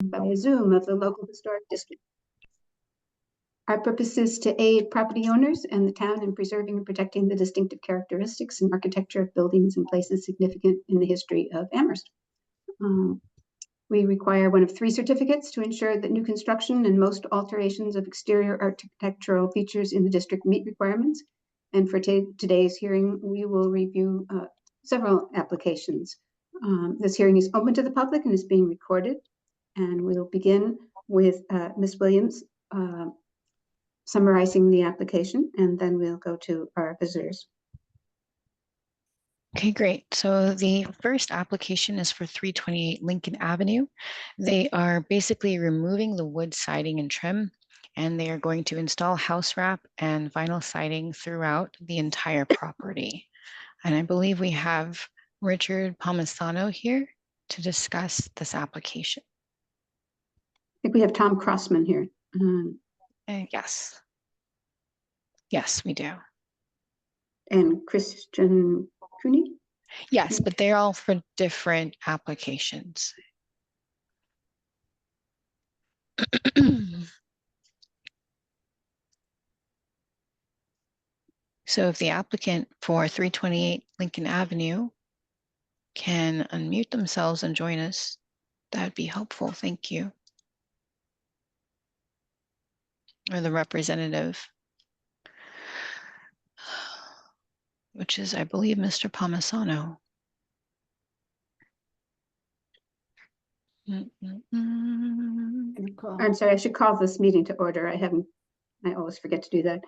By Zoom of the local historic district. Our purpose is to aid property owners and the town in preserving and protecting the distinctive characteristics and architecture of buildings and places significant in the history of Amherst. We require one of 3 certificates to ensure that new construction and most alterations of exterior architectural features in the district meet requirements. And for today's hearing, we will review several applications. This hearing is open to the public and is being recorded. And we'll begin with Ms. Williams summarizing the application, and then we'll go to our visitors. Okay, great. So the first application is for 328 Lincoln Avenue. They are basically removing the wood siding and trim, and they are going to install house wrap and vinyl siding throughout the entire property. And I believe we have Richard Palmisano here to discuss this application. I think we have Tom Crossman here. Yes. Yes, we do. And Christian Cooney? Yes, but they're all for different applications. So if the applicant for 328 Lincoln Avenue can unmute themselves and join us, that would be helpful. Thank you. Or the representative, which is, I believe, Mr. Palmisano. I'm sorry, I should call this meeting to order. I always forget to do that.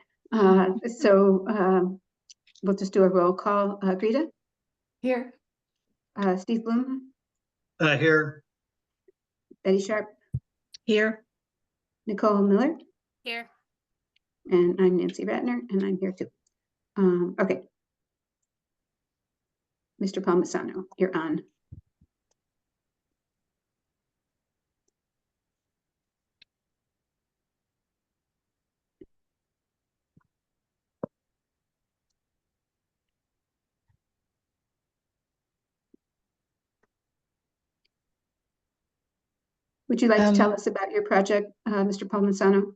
We'll just do a roll call. Greta? Here. Steve Bloom? Here. Betty Sharp? Here. Nicole Miller? Here. And I'm Nancy Ratner, and I'm here too. Okay. Mr. Palmisano, you're on. Would you like to tell us about your project, Mr. Palmisano?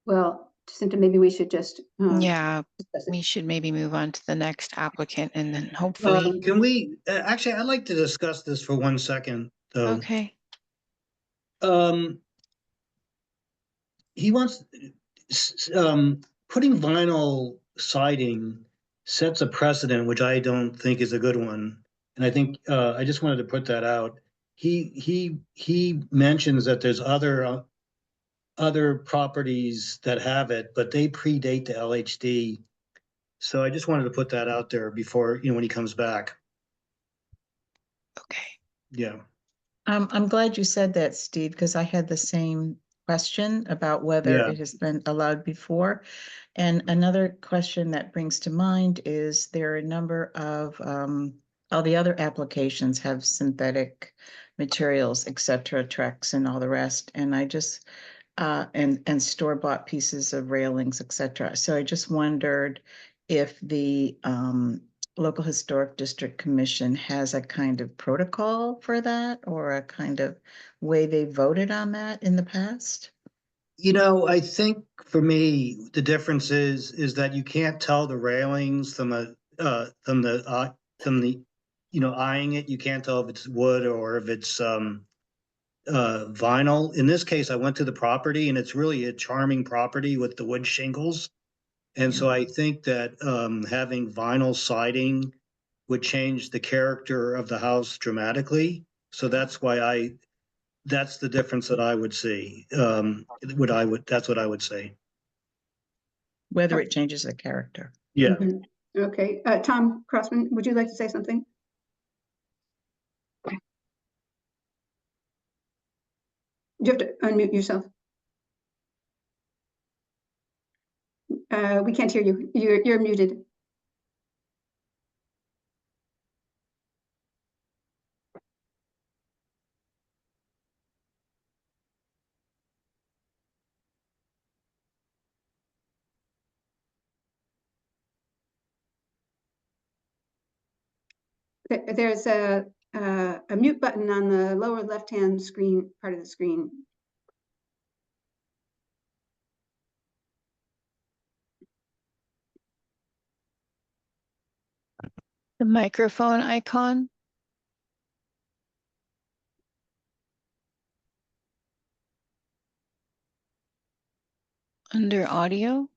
Well, Jacinta, maybe we should just yeah, we should maybe move on to the next applicant, and then hopefully can we actually, I'd like to discuss this for 1 second though. Okay. He wants putting vinyl siding sets a precedent, which I don't think is a good one, and I think I just wanted to put that out. He mentions that there's other properties that have it, but they predate the LHD. So I just wanted to put that out there before, when he comes back. Okay. Yeah. I'm glad you said that, Steve, because I had the same question about whether it has been allowed before. And another question that brings to mind is there are a number of all the other applications have synthetic materials, etc., Trex and all the rest. And I just and store-bought pieces of railings, etc. So I just wondered if the Local Historic District Commission has a kind of protocol for that, or a kind of way they voted on that in the past? I think for me, the difference is that you can't tell the railings from the eyeing it. You can't tell if it's wood or if it's vinyl. In this case, I went to the property, and it's really a charming property with the wood shingles. And so I think that having vinyl siding would change the character of the house dramatically. So that's that's the difference that I would see. That's what I would say. Whether it changes the character. Yeah. Mm-hmm. Okay. Tom Crossman, would you like to say something? You have to unmute yourself. We can't hear you. You're muted. There's a mute button on the lower left-hand screen, part of the screen. The microphone icon. Under audio.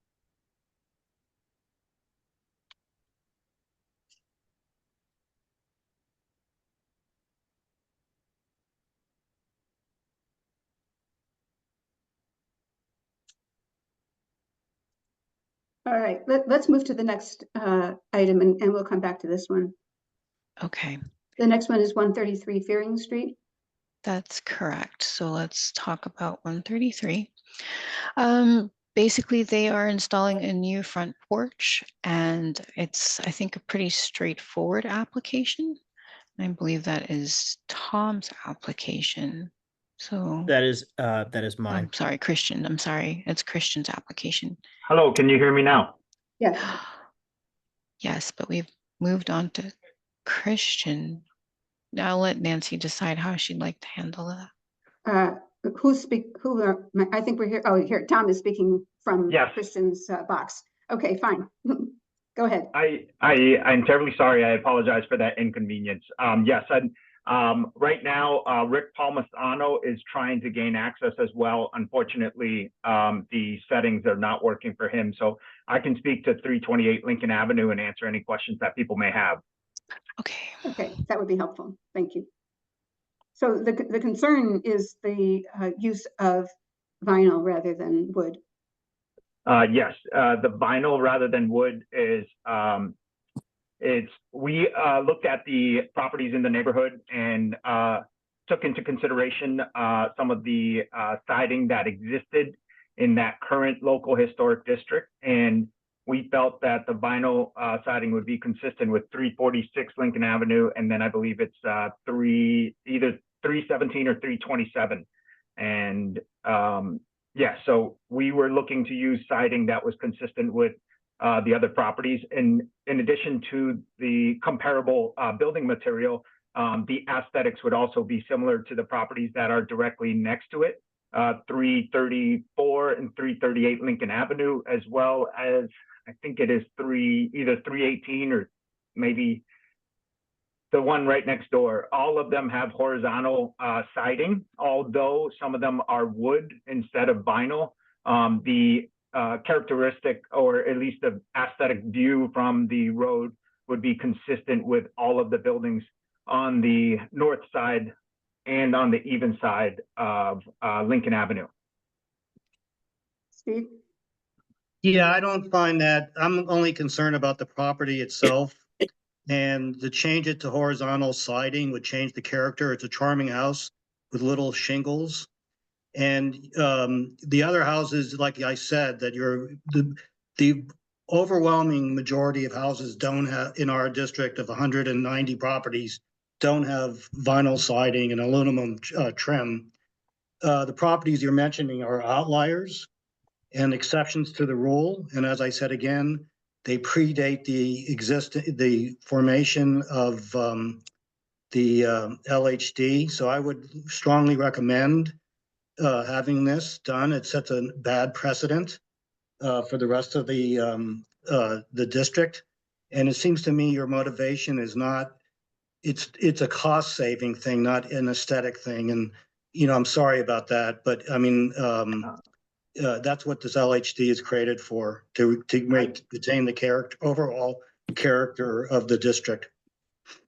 All right, let's move to the next item, and we'll come back to this one. Okay, The next one is 133 Fearing Street. that's correct. So let's talk about 133. Basically, they are installing a new front porch, and it's, I think, a pretty straightforward application. I believe that is Tom's application. So That is mine. I'm sorry, Christian. I'm sorry. It's Christian's application. Hello, can you hear me now? Yeah. Yes, but we've moved on to Christian. Now I'll let Nancy decide how she'd like to handle that. I think we're here. Oh, here, Tom is speaking from Yes. Christian's box. Okay, fine. Go ahead. I'm terribly sorry. I apologize for that inconvenience. Yes, right now, Rick Palmisano is trying to gain access as well. Unfortunately, the settings are not working for him. So I can speak to 328 Lincoln Avenue and answer any questions that people may have. Okay. Okay, that would be helpful. Thank you. So the concern is the use of vinyl rather than wood. Yes, the vinyl rather than wood is, we looked at the properties in the neighborhood and took into consideration some of the siding that existed in that current local historic district. And we felt that the vinyl siding would be consistent with 346 Lincoln Avenue. And then I believe it's either 317 or 327. And yeah, so we were looking to use siding that was consistent with the other properties. And in addition to the comparable building material, the aesthetics would also be similar to the properties that are directly next to it, 334 and 338 Lincoln Avenue, as well as I think it is either 318 or maybe the one right next door. All of them have horizontal siding, although some of them are wood instead of vinyl. The characteristic, or at least the aesthetic view from the road, would be consistent with all of the buildings on the north side and on the even side of Lincoln Avenue. Steve? Yeah, I don't find that. I'm only concerned about the property itself. And to change it to horizontal siding would change the character. It's a charming house with little shingles. And the other houses, like I said, that the overwhelming majority of houses don't have, in our district of 190 properties, don't have vinyl siding and aluminum trim. The properties you're mentioning are outliers and exceptions to the rule. And as I said again, they predate the formation of the LHD. So I would strongly recommend having this done. It sets a bad precedent for the rest of the district. And it seems to me your motivation is not, it's a cost saving thing, not an aesthetic thing. And, you know, I'm sorry about that, but I mean, that's what this LHD is created for, to retain the overall character of the district.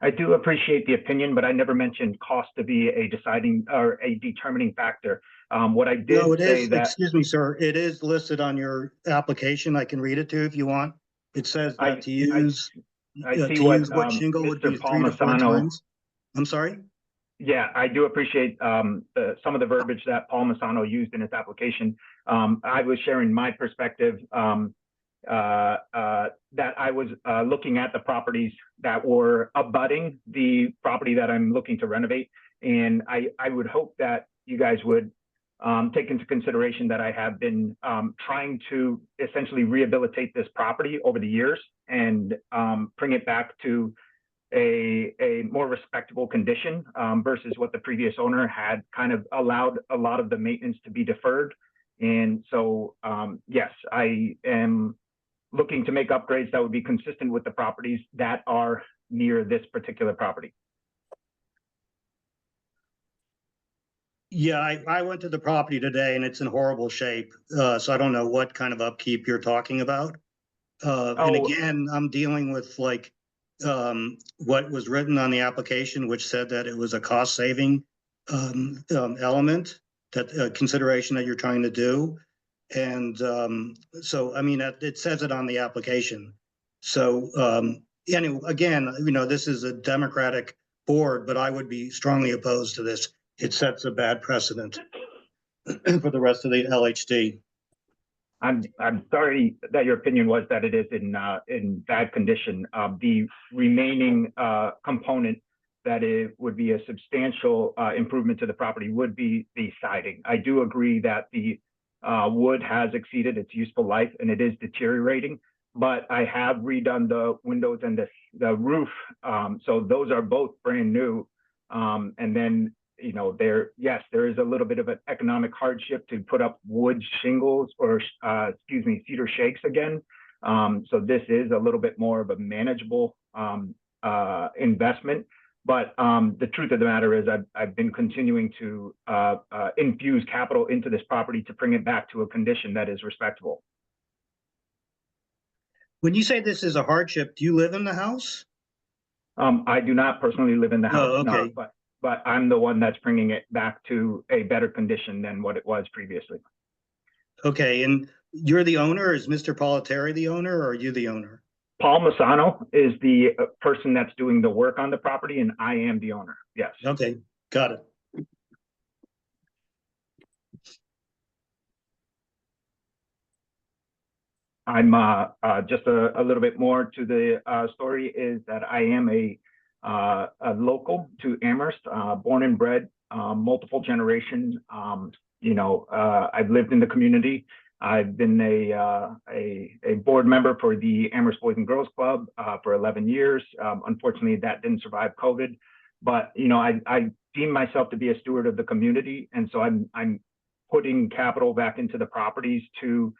I do appreciate the opinion, but I never mentioned cost to be a deciding or a determining factor. What I did say that, excuse me, sir, it is listed on your application. I can read it to you if you want. It says that to use wood shingle would be 3 to 4 times. I'm sorry? Yeah, I do appreciate some of the verbiage that Paul Masano used in his application. I was sharing my perspective that I was looking at the properties that were abutting the property that I'm looking to renovate. And I would hope that you guys would take into consideration that I have been trying to essentially rehabilitate this property over the years and bring it back to a more respectable condition versus what the previous owner had kind of allowed a lot of the maintenance to be deferred. And so, yes, I am looking to make upgrades that would be consistent with the properties that are near this particular property. Yeah, I went to the property today and it's in horrible shape. So I don't know what kind of upkeep you're talking about. And again, I'm dealing with like what was written on the application, which said that it was a cost saving element, that consideration that you're trying to do. And so, I mean, it says it on the application. So anyway, again, this is a Democratic board, but I would be strongly opposed to this. It sets a bad precedent for the rest of the LHD. I'm sorry that your opinion was that it is in bad condition. The remaining component that it would be a substantial improvement to the property would be the siding. I do agree that the wood has exceeded its useful life and it is deteriorating, but I have redone the windows and the roof. So those are both brand new. And then, there is a little bit of an economic hardship to put up wood shingles or, cedar shakes again. So this is a little bit more of a manageable investment. But the truth of the matter is I've been continuing to infuse capital into this property to bring it back to a condition that is respectable. When you say this is a hardship, do you live in the house? I do not personally live in the house, okay. no, but I'm the one that's bringing it back to a better condition than what it was previously. Okay, and you're the owner? Is Mr. Politeri the owner, or are you the owner? Paul Masano is the person that's doing the work on the property, and I am the owner, yes. Okay, got it. I'm just a little bit more to the story is that I am a local to Amherst, born and bred, multiple generations. I've lived in the community. I've been a board member for the Amherst Boys and Girls Club for 11 years. Unfortunately, that didn't survive COVID, but I deem myself to be a steward of the community, and so I'm putting capital back into the properties to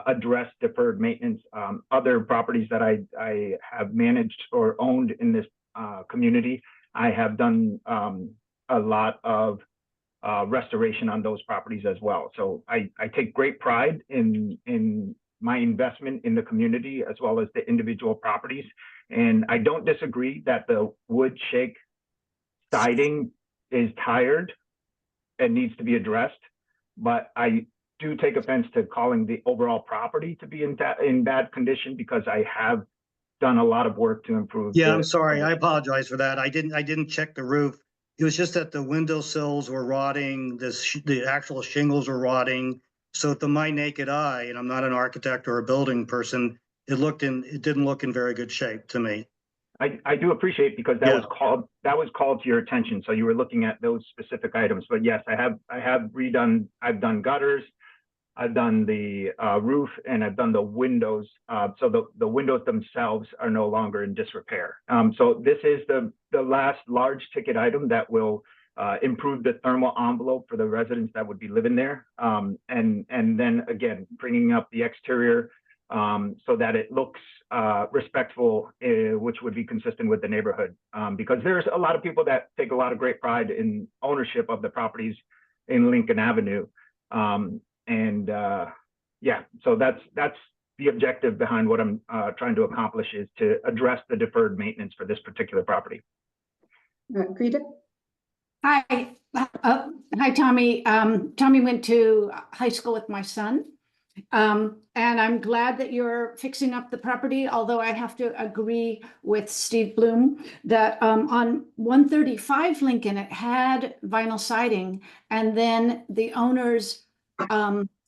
address deferred maintenance. Other properties that I have managed or owned in this community, I have done a lot of restoration on those properties as well. So I take great pride in my investment in the community as well as the individual properties. And I don't disagree that the wood shake siding is tired and needs to be addressed, but I do take offense to calling the overall property to be in bad condition, because I have done a lot of work to improve. Yeah, I'm sorry. I apologize for that. I didn't check the roof. It was just that the windowsills were rotting. The actual shingles were rotting. So to my naked eye, and I'm not an architect or a building person, it didn't look in very good shape to me. I do appreciate, because that was called to your attention. So you were looking at those specific items. But yes, I've done gutters, I've done the roof, and I've done the windows. So the windows themselves are no longer in disrepair. So this is the last large ticket item that will improve the thermal envelope for the residents that would be living there. And then again, bringing up the exterior so that it looks respectful, which would be consistent with the neighborhood. Because there's a lot of people that take a lot of great pride in ownership of the properties in Lincoln Avenue. So that's the objective behind what I'm trying to accomplish, is to address the deferred maintenance for this particular property. Greta? Hi, Tommy. Tommy went to high school with my son. And I'm glad that you're fixing up the property, although I have to agree with Steve Bloom that on 135 Lincoln, it had vinyl siding, and then the owners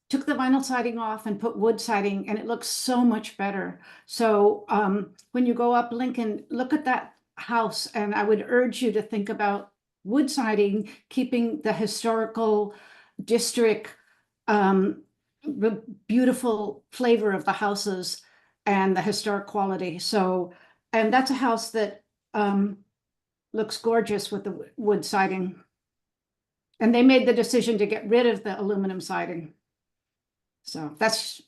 took the vinyl siding off and put wood siding, and it looks so much better. So when you go up Lincoln, look at that house, and I would urge you to think about wood siding, keeping the historical district, the beautiful flavor of the houses and the historic quality. So, and that's a house that looks gorgeous with the wood siding. And they made the decision to get rid of the aluminum siding. So that's.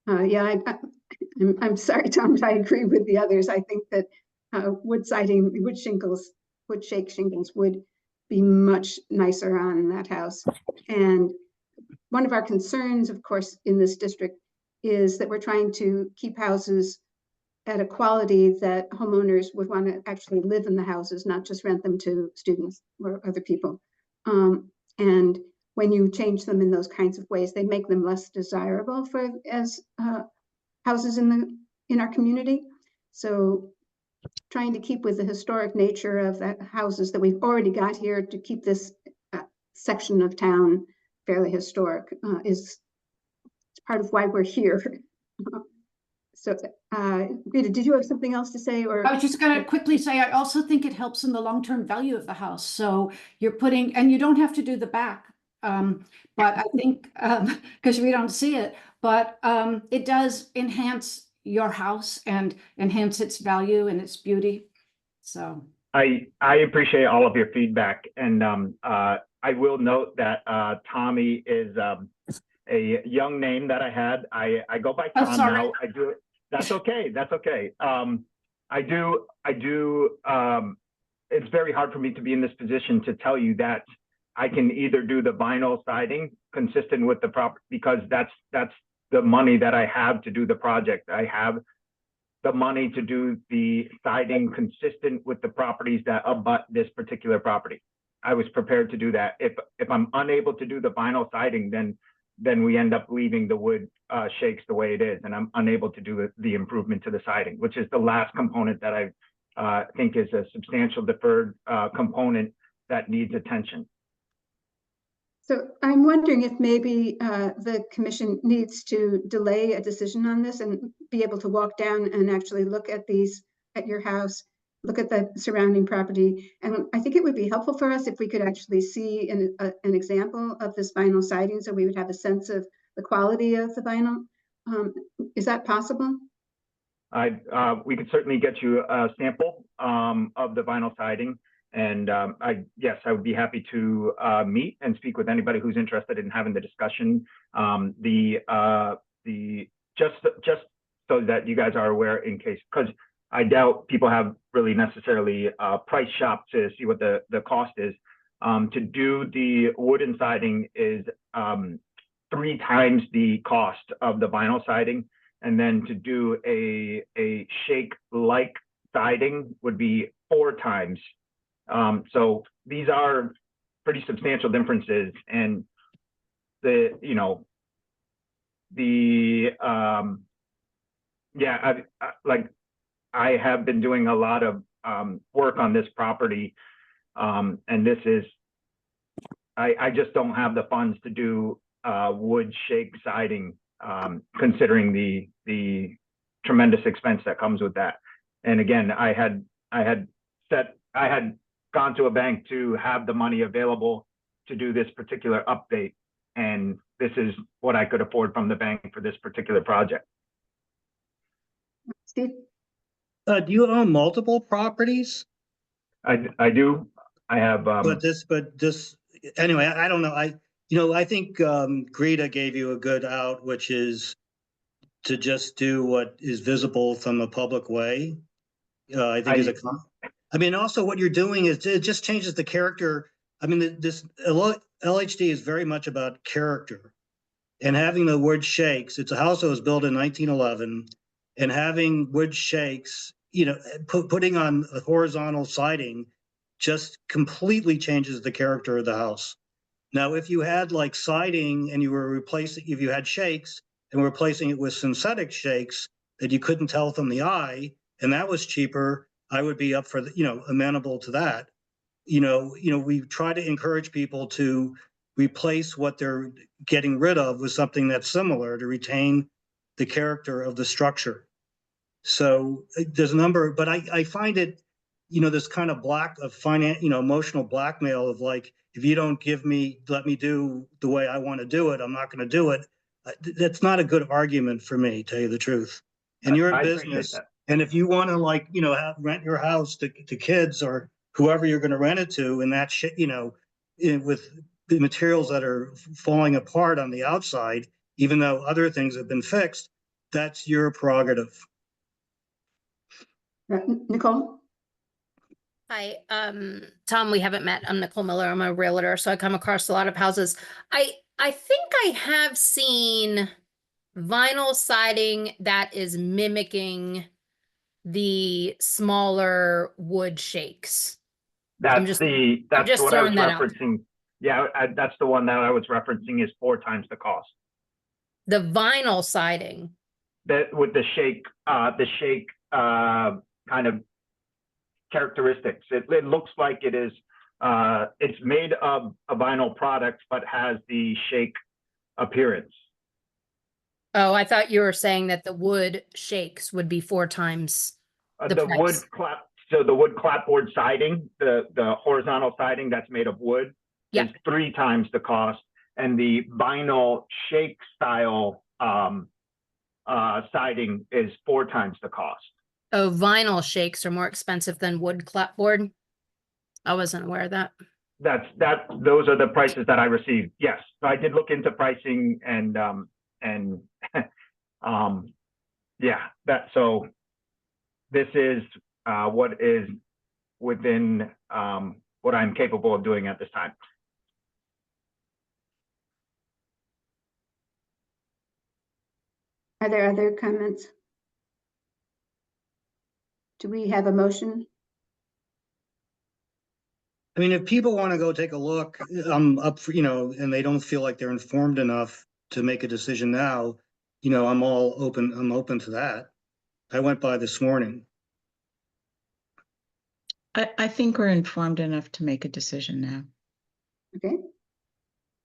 Yeah, I'm sorry, Tom, but I agree with the others. I think that wood siding, wood shingles, wood shake shingles would be much nicer on that house. And one of our concerns, of course, in this district is that we're trying to keep houses at a quality that homeowners would want to actually live in the houses, not just rent them to students or other people. And when you change them in those kinds of ways, they make them less desirable for as houses in our community. So trying to keep with the historic nature of the houses that we've already got here to keep this section of town fairly historic is part of why we're here. So, Rita, did you have something else to say? Or I was just going to quickly say, I also think it helps in the long-term value of the house. So you're putting, and you don't have to do the back, but I think, because we don't see it, but it does enhance your house and enhance its value and its beauty. So I appreciate all of your feedback, and I will note that Tommy is a young name that I had. I go by Tom now. I do. That's okay. That's okay. I do. It's very hard for me to be in this position to tell you that I can either do the vinyl siding consistent with the property, because that's the money that I have to do the project. I have the money to do the siding consistent with the properties that abut this particular property. I was prepared to do that. If I'm unable to do the vinyl siding, then we end up leaving the wood shakes the way it is, and I'm unable to do the improvement to the siding, which is the last component that I think is a substantial deferred component that needs attention. So I'm wondering if maybe the commission needs to delay a decision on this and be able to walk down and actually look at at your house, look at the surrounding property. And I think it would be helpful for us if we could actually see an example of this vinyl siding, so we would have a sense of the quality of the vinyl. Is that possible? We could certainly get you a sample of the vinyl siding. And yes, I would be happy to meet and speak with anybody who's interested in having the discussion. Just so that you guys are aware, in case, because I doubt people have really necessarily price shop to see what the cost is. To do the wooden siding is 3 times the cost of the vinyl siding, and then to do a shake-like siding would be 4 times. So these are pretty substantial differences, and I have been doing a lot of work on this property, and this is, I just don't have the funds to do wood shake siding, considering the tremendous expense that comes with that. And again, I had gone to a bank to have the money available to do this particular update, and this is what I could afford from the bank for this particular project. Steve? Do you own multiple properties? I do. I have. But this anyway. I don't know. I think Greta gave you a good out, which is to just do what is visible from a public way. I think I mean, also what you're doing is it just changes the character. I mean, this LHD is very much about character, and having the wood shakes. It's a house that was built in 1911, and having wood shakes, putting on a horizontal siding just completely changes the character of the house. Now, if you had like siding and you were replacing, if you had shakes and were replacing it with synthetic shakes that you couldn't tell from the eye, and that was cheaper, I would be up for amenable to that. We try to encourage people to replace what they're getting rid of with something that's similar to retain the character of the structure. So there's a number, but I find it, this kind of emotional blackmail of like, if you don't let me do the way I want to do it, I'm not going to do it. That's not a good argument for me, to tell you the truth. and you're a I appreciate business. that. And if you want to, like, you know, rent your house to kids or whoever you're going to rent it to, and that shit, you know, with the materials that are falling apart on the outside, even though other things have been fixed, that's your prerogative. Nicole? Hi, Tom, we haven't met. I'm Nicole Miller. I'm a realtor, so I come across a lot of houses. I think I have seen vinyl siding that is mimicking the smaller wood shakes. That's just- that's just what I was throwing that out. referencing. Yeah, that's the one that I was referencing is 4 times the cost. The vinyl siding. That with the shake kind of characteristics. It looks like it is it's made of a vinyl product, but has the shake appearance. Oh, I thought you were saying that the wood shakes would be 4 times the The wood price. the wood clapboard siding, the horizontal siding that's made of wood Yeah. is 3 times the cost, and the vinyl shake style siding is 4 times the cost. Oh, vinyl shakes are more expensive than wood clapboard. I wasn't aware of that. Those are the prices that I received. Yes, so I did look into pricing and yeah, so this is what is within what I'm capable of doing at this time. Are there other comments? Do we have a motion? I mean, if people want to go take a look, I'm up for, you know, and they don't feel like they're informed enough to make a decision now, you know, I'm open to that. I went by this morning. I think we're informed enough to make a decision now. Okay,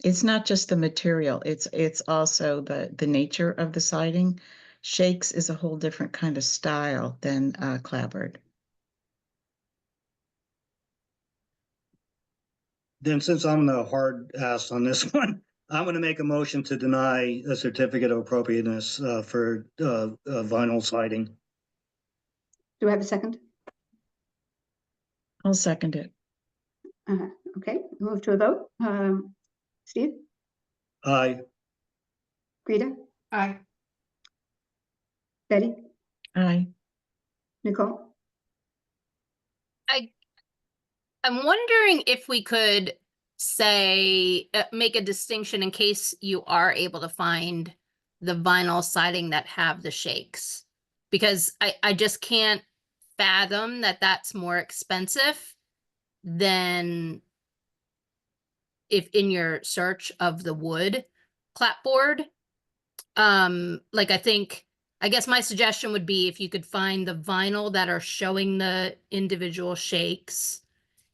It's not just the material, it's also the nature of the siding. Shakes is a whole different kind of style than clapboard. Then since I'm the hard ass on this one, I'm going to make a motion to deny a certificate of appropriateness for vinyl siding. do I have a second? I'll second it. Okay, move to a vote. Steve? Aye. Greta? Aye. Betty? Aye. Nicole? I'm wondering if we could say, make a distinction in case you are able to find the vinyl siding that have the shakes. Because I just can't fathom that that's more expensive than if in your search of the wood clapboard. Like I guess my suggestion would be if you could find the vinyl that are showing the individual shakes,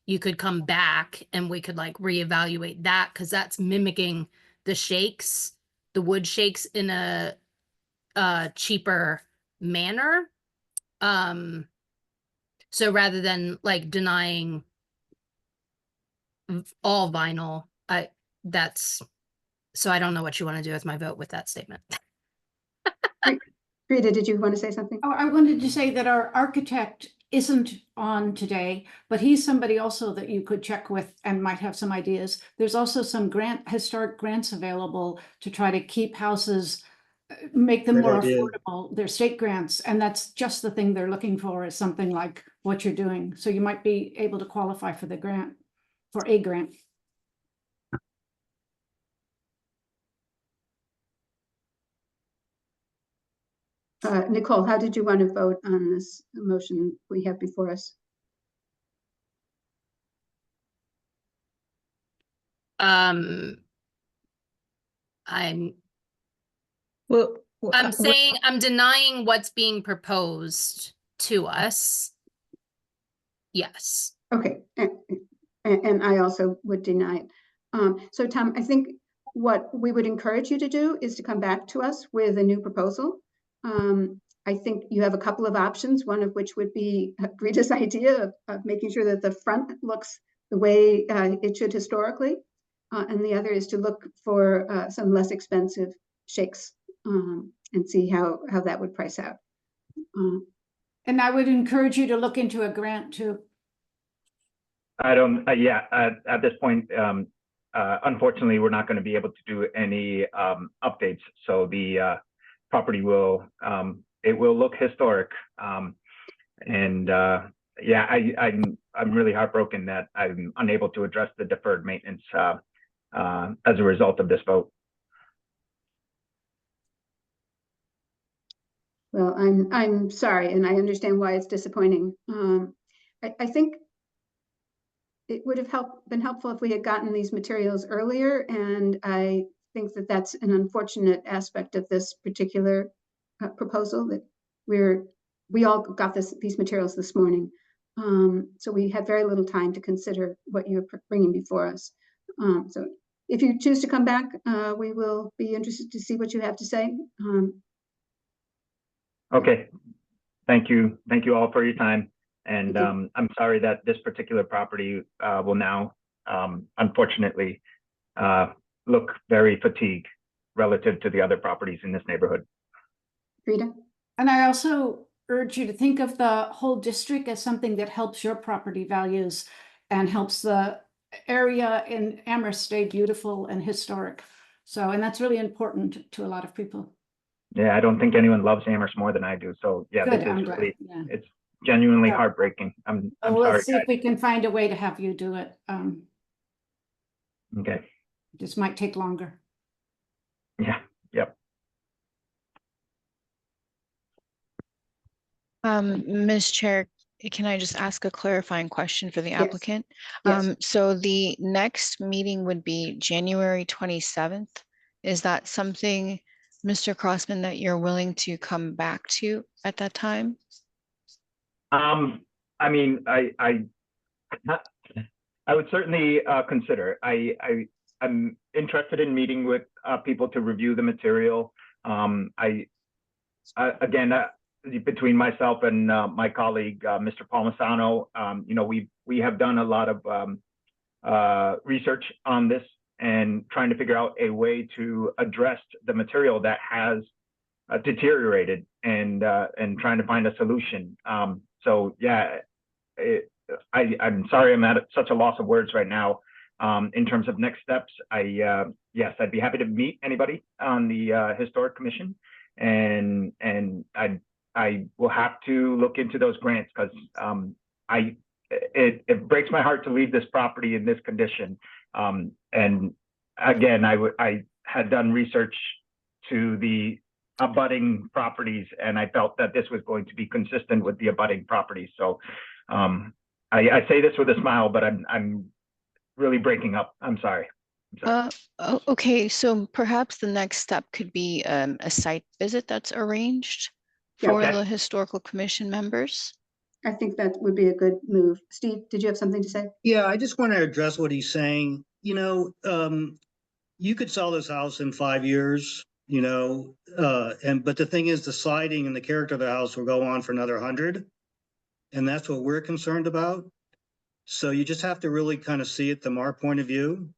you could come back and we could like reevaluate that because that's mimicking the shakes, the wood shakes in a cheaper manner. So rather than like denying all vinyl, so I don't know what you want to do with my vote with that statement. Greta, did you want to say something? Oh, I wanted to say that our architect isn't on today, but he's somebody also that you could check with and might have some ideas. There's also some historic grants available to try to keep houses, make them Great more idea. affordable. They're state grants, and that's just the thing they're looking for is something like what you're doing. So you might be able to qualify for the grant, for a grant. Nicole, how did you want to vote on this motion we have before us? I'm Well, saying I'm denying what's being proposed to us. Yes. Okay, and I also would deny it. So Tom, I think what we would encourage you to do is to come back to us with a new proposal. I think you have a couple of options, one of which would be Greta's idea of making sure that the front looks the way it should historically. And the other is to look for some less expensive shakes and see how that would price out. And I would encourage you to look into a grant too. I don't, yeah, at this point, unfortunately, we're not going to be able to do any updates. So the property will, it will look historic. And yeah, I'm really heartbroken that I'm unable to address the deferred maintenance as a result of this vote. Well, I'm sorry, and I understand why it's disappointing. I think it would have been helpful if we had gotten these materials earlier, and I think that that's an unfortunate aspect of this particular proposal, that we all got these materials this morning. So we had very little time to consider what you're bringing before us. So if you choose to come back, we will be interested to see what you have to say. Okay, thank you all for your time. And Thank you. I'm sorry that this particular property will now, unfortunately, look very fatigued relative to the other properties in this neighborhood. Rita? And I also urge you to think of the whole district as something that helps your property values and helps the area in Amherst stay beautiful and historic. So, and that's really important to a lot of people. Yeah, I don't think anyone loves Amherst more than I do. So yeah, Good, this I'm is glad. really, Yeah. it's genuinely Yeah. heartbreaking. I'm Well, sorry, let's see guys. if we can find a way to have you do it. Okay, This might take longer. yeah, yep. Ms. Chair, can I just ask a clarifying question for the Yes. applicant? Yes. So the next meeting would be January 27th. Is that something, Mr. Crossman, that you're willing to come back to at that time? I mean, I would certainly consider. I'm interested in meeting with people to review the material. Again, between myself and my colleague, Mr. Palmisano, you know, we have done a lot of research on this and trying to figure out a way to address the material that has deteriorated and trying to find a solution. So yeah, I'm sorry I'm at such a loss of words right now. In terms of next steps, yes, I'd be happy to meet anybody on the Historic Commission, and I will have to look into those grants because it breaks my heart to leave this property in this condition. And again, I had done research to the abutting properties, and I felt that this was going to be consistent with the abutting properties. So I say this with a smile, but I'm really breaking up. I'm sorry. Okay, so perhaps the next step could be a site visit that's arranged for Okay. the Historical Commission members. I think that would be a good move. Steve, did you have something to say? Yeah, I just want to address what he's saying. You know, you could sell this house in 5 years, you know, but the thing is, the siding and the character of the house will go on for another 100, and that's what we're concerned about. So you just have to really kind of see it from our point of view.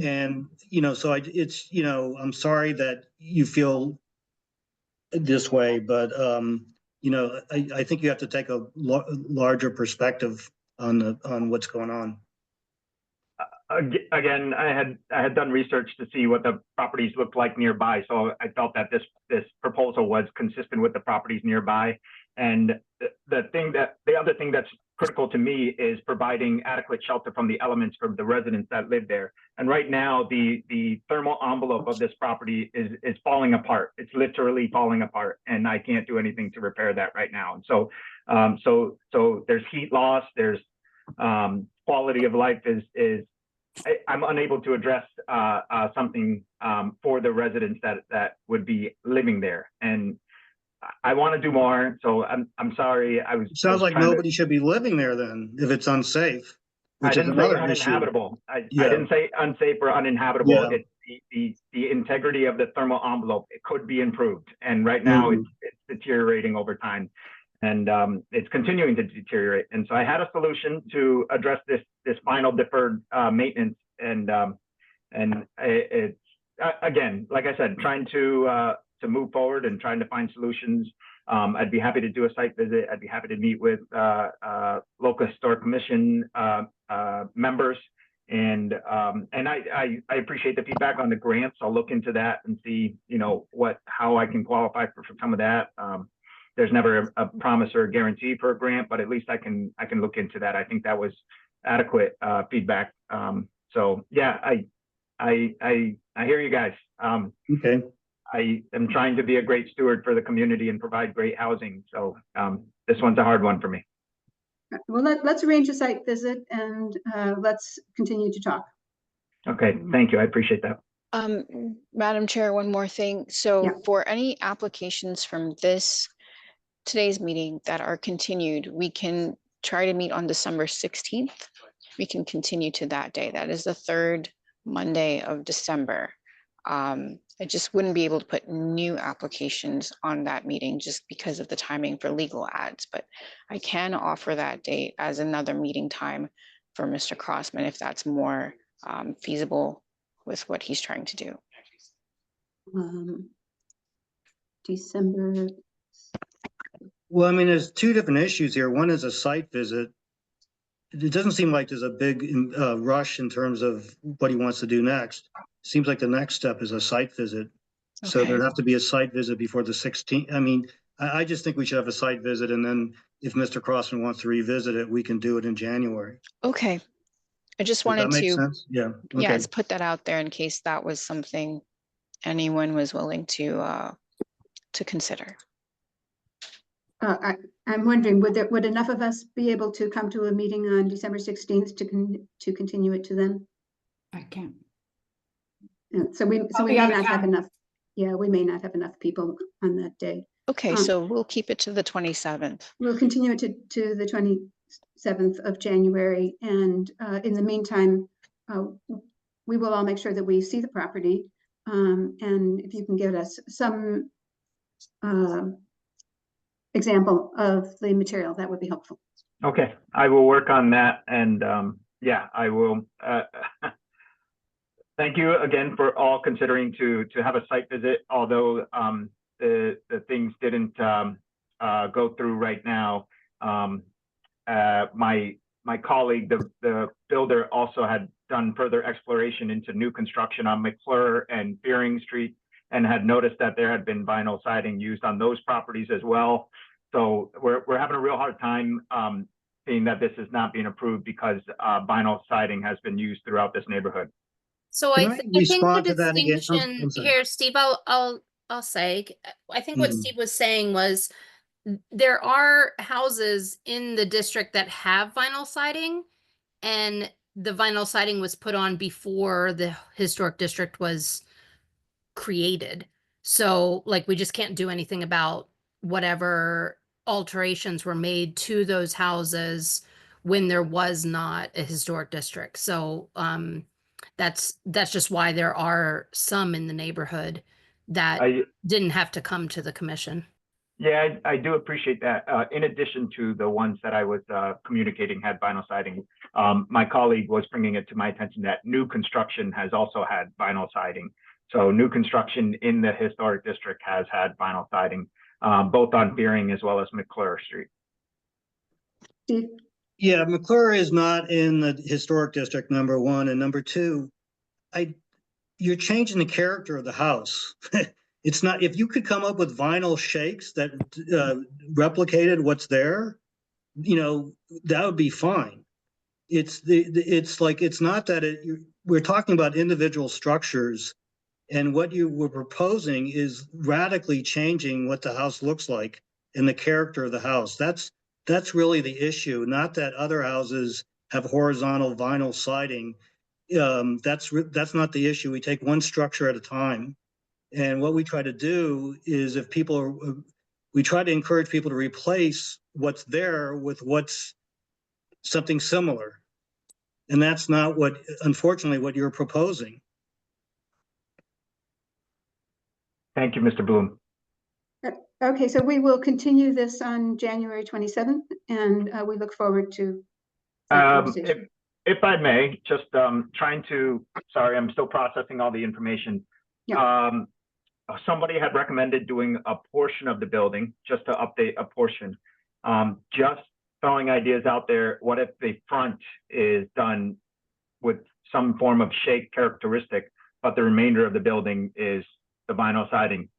And, you know, so it's, you know, I'm sorry that you feel this way, but, you know, I think you have to take a larger perspective on what's going on. Again, I had done research to see what the properties looked like nearby, so I felt that this proposal was consistent with the properties nearby. And the other thing that's critical to me is providing adequate shelter from the elements from the residents that live there. And right now, the thermal envelope of this property is falling apart. It's literally falling apart, and I can't do anything to repair that right now. And so so there's heat loss, there's quality of life is I'm unable to address something for the residents that would be living there, and I want to do more. So I'm sorry. It sounds like nobody should be living there then, if it's unsafe, which is another issue. Uninhabitable. I didn't say unsafe or uninhabitable. Yeah. It's the integrity of the thermal envelope. It could be improved, and right now it's deteriorating over time, and it's continuing to deteriorate. And so I had a solution to address this final deferred maintenance, and it's again, like I said, trying to move forward and trying to find solutions I'd be happy to do a site visit. I'd be happy to meet with local historic commission members. And I appreciate the feedback on the grants. I'll look into that and see, how I can qualify for some of that. There's never a promise or a guarantee for a grant, but at least I can look into that. I think that was adequate feedback. So yeah, I hear you guys. Okay. I am trying to be a great steward for the community and provide great housing. So this one's a hard one for me. Well, let's arrange a site visit and let's continue to talk. Okay, thank you. I appreciate that. Madam Chair, one more thing. So Yeah. for any applications from today's meeting that are continued, we can try to meet on December 16th. We can continue to that day. That is the third Monday of December. I just wouldn't be able to put new applications on that meeting just because of the timing for legal ads, but I can offer that date as another meeting time for Mr. Crossman if that's more feasible with what he's trying to do. December. Well, I mean, there's two different issues here. One is a site visit. It doesn't seem like there's a big rush in terms of what he wants to do next. Seems like the next step is a site visit. Okay. So there'd have to be a site visit before the 16th. I mean, I just think we should have a site visit, and then if Mr. Crossman wants to revisit it, we can do it in January. Okay. I just wanted Does that make to, sense? Yeah. Okay. Yes, put that out there in case that was something anyone was willing to consider. I'm wondering, would enough of us be able to come to a meeting on December 16th to continue it to then? I can't. So we I'll may be out of not have town. enough. Yeah, we may not have enough people on that day. Okay, so we'll keep it to the 27th. We'll continue it to the 27th of January. And in the meantime, we will all make sure that we see the property. And if you can give us some example of the material, that would be helpful. Okay, I will work on that. And yeah, I will. Thank you again for all considering to have a site visit, although the things didn't go through right now. My colleague, the builder, also had done further exploration into new construction on McClure and Fearing Street, and had noticed that there had been vinyl siding used on those properties as well. So we're having a real hard time seeing that this is not being approved because vinyl siding has been used throughout this neighborhood. So Can I I think the respond to that again? Oh, distinction I'm sorry. here, Steve, I'll say, I think what Mhm. Steve was saying was there are houses in the district that have vinyl siding, and the vinyl siding was put on before the historic district was created. So like we just can't do anything about whatever alterations were made to those houses when there was not a historic district. So that's just why there are some in the neighborhood that didn't have to come to the commission. Yeah, I do appreciate that. In addition to the ones that I was communicating had vinyl siding, my colleague was bringing it to my attention that new construction has also had vinyl siding. So new construction in the historic district has had vinyl siding, both on Fearing as well as McClure Street. Steve? Yeah, McClure is not in the historic district, number one, and number two, you're changing the character of the house. It's not, if you could come up with vinyl shakes that replicated what's there, that would be fine. It's not that we're talking about individual structures, and what you were proposing is radically changing what the house looks like and the character of the house. That's really the issue, not that other houses have horizontal vinyl siding. That's not the issue. We take one structure at a time. And what we try to do is we try to encourage people to replace what's there with what's something similar. And that's not unfortunately, what you're proposing. Thank you, Mr. Bloom. Okay, so we will continue this on January 27th, and we look forward to that conversation. If I may, just sorry, I'm still processing all the information. Yeah. somebody had recommended doing a portion of the building, just to update a portion. Just throwing ideas out there. What if the front is done with some form of shake characteristic, but the remainder of the building is the vinyl siding?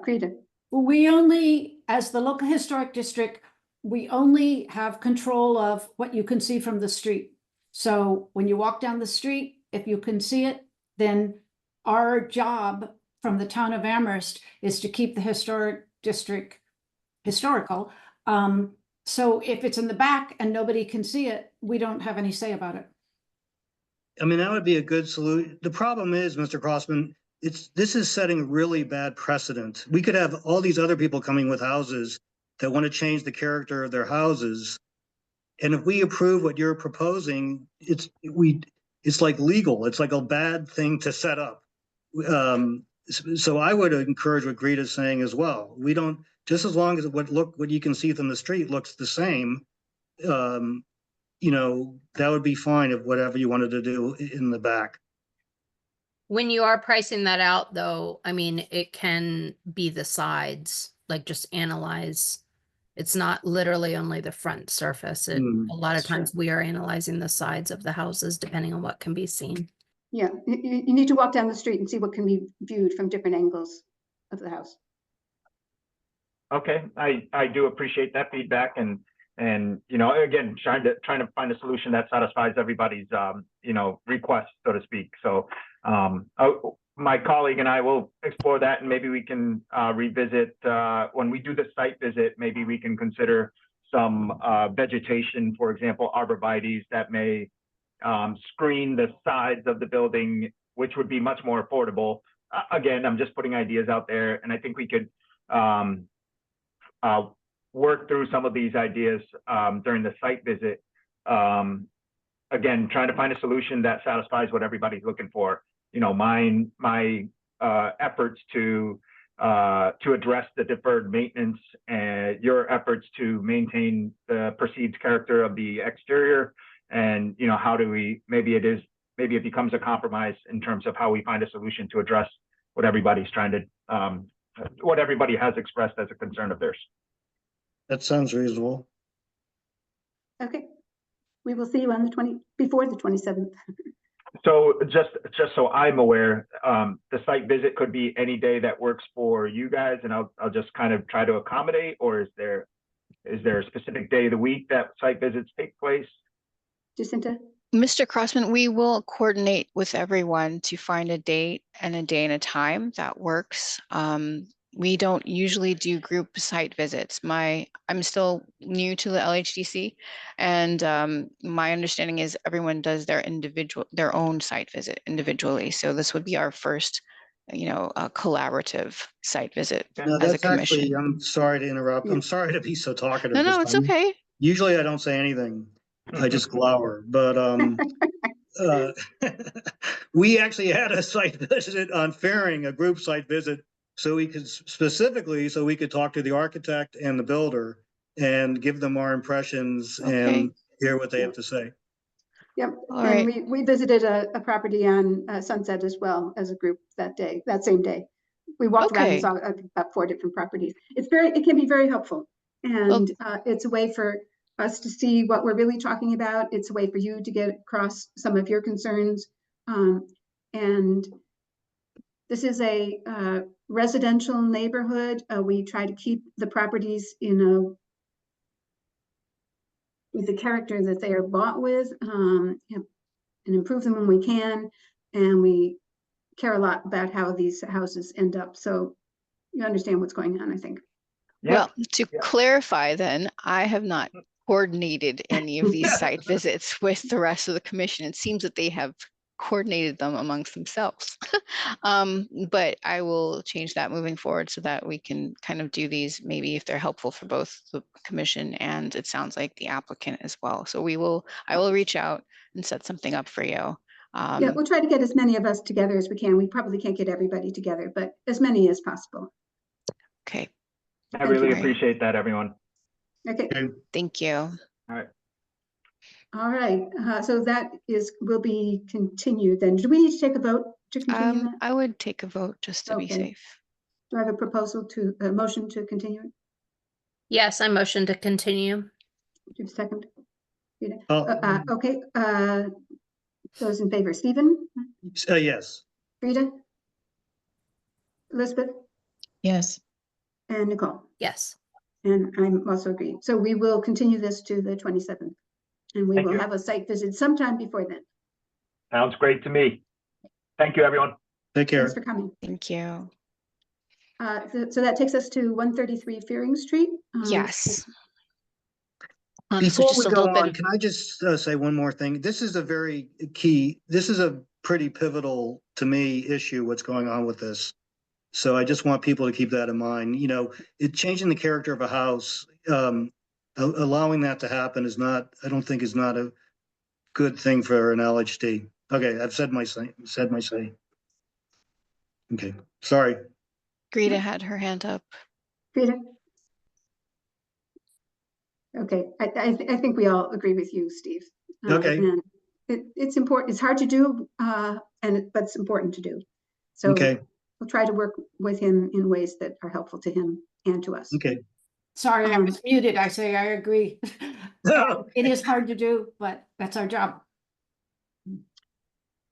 Rita. We only, as the local historic district, we only have control of what you can see from the street. So when you walk down the street, if you can see it, then our job from the town of Amherst is to keep the historic district historical. So if it's in the back and nobody can see it, we don't have any say about it. I mean, that would be a good solution. The problem is, Mr. Crossman, this is setting really bad precedent. We could have all these other people coming with houses that want to change the character of their houses. And if we approve what you're proposing, it's like legal. It's like a bad thing to set up. So I would encourage what Greta's saying as well. We don't, just as long as what you can see from the street looks the same, you know, that would be fine if whatever you wanted to do in the back. When you are pricing that out, though, I mean, it can be the sides, like just analyze. It's not literally only the front surface. A lot of times we are analyzing the sides of the houses depending on what can be seen. Yeah, you need to walk down the street and see what can be viewed from different angles of the house. Okay, I do appreciate that feedback, and you know, again, trying to find a solution that satisfies everybody's you know, request, so to speak. So my colleague and I will explore that, and maybe we can revisit when we do the site visit. Maybe we can consider some vegetation, for example, arborvitaes that may screen the sides of the building, which would be much more affordable. Again, I'm just putting ideas out there, and I think we could work through some of these ideas during the site visit. Again, trying to find a solution that satisfies what everybody's looking for. You know, my efforts to address the deferred maintenance, and your efforts to maintain the perceived character of the exterior. And, you know, how do we, maybe it becomes a compromise in terms of how we find a solution to address what everybody's trying to, what everybody has expressed as a concern of theirs. That sounds reasonable. Okay, we will see you on before the 27th. So just so I'm aware, the site visit could be any day that works for you guys, and I'll just kind of try to accommodate, or is there a specific day of the week that site visits take place? Jacinta? Mr. Crossman, we will coordinate with everyone to find a date and a time that works. We don't usually do group site visits. I'm still new to the LHDC, and my understanding is everyone does their own site visit individually. So this would be our first, you know, collaborative site visit No, as a that's commission. actually, I'm sorry to interrupt. Yeah. I'm sorry to be so talkative. No, it's okay. Usually I don't say anything. I just glower, but we actually had a site visit on Fairing, a group site visit, so we could talk to the architect and the builder and give them our impressions and hear what they have to say. Yep, All and right. we visited a property on Sunset as well as a group that same day. We walked around and saw about 4 different properties. It can be very helpful, and it's a way for us to see what we're really talking about. It's a way for you to get across some of your concerns. And this is a residential neighborhood. We try to keep the properties with the character that they are bought with, and improve them when we can. And we care a lot about how these houses end up. So you understand what's going on, I think. Yeah. Well, to clarify then, I have not coordinated any of these site visits with the rest of the commission. It seems that they have coordinated them amongst themselves. But I will change that moving forward so that we can kind of do these, maybe if they're helpful for both the commission and it sounds like the applicant as well. So I will reach out and set something up for you. Yeah, we'll try to get as many of us together as we can. We probably can't get everybody together, but as many as possible. Okay. I really appreciate that, everyone. Okay. Thank you. All right. All right. So that will be continued then. Do we need to take a vote to continue that? I would take a vote just to be Okay. safe. Do I have a proposal a motion to continue it? Yes, I motion to continue. Do you have a second? Rita? Oh. Okay, those in favor, Stephen, Yes. Rita, Elizabeth, Yes. and Nicole. Yes. And I'm also agreed. So we will continue this to the 27th. And we Thank will you. have a site visit sometime before then. Sounds great to me. Thank you, everyone. Take Thanks care. for coming. Thank you. So that takes us to 133 Fearing Street. Yes. So Before just we a go little bit on, of, can I just say one more thing? This is a very key, this is a pretty pivotal, to me, issue, what's going on with this. So I just want people to keep that in mind. You know, changing the character of a house, allowing that to happen is not, I don't think is not a good thing for an LHD. Okay, I've said my say. Okay, sorry. Greta had her hand up. Rita? Okay, I think we all agree with you, Steve. Okay. And it's important, it's hard to do, but it's important to do. So Okay. we'll try to work with him in ways that are helpful to him and to us. Okay. Sorry, I was muted. I say I agree. It is hard to do, but that's our job.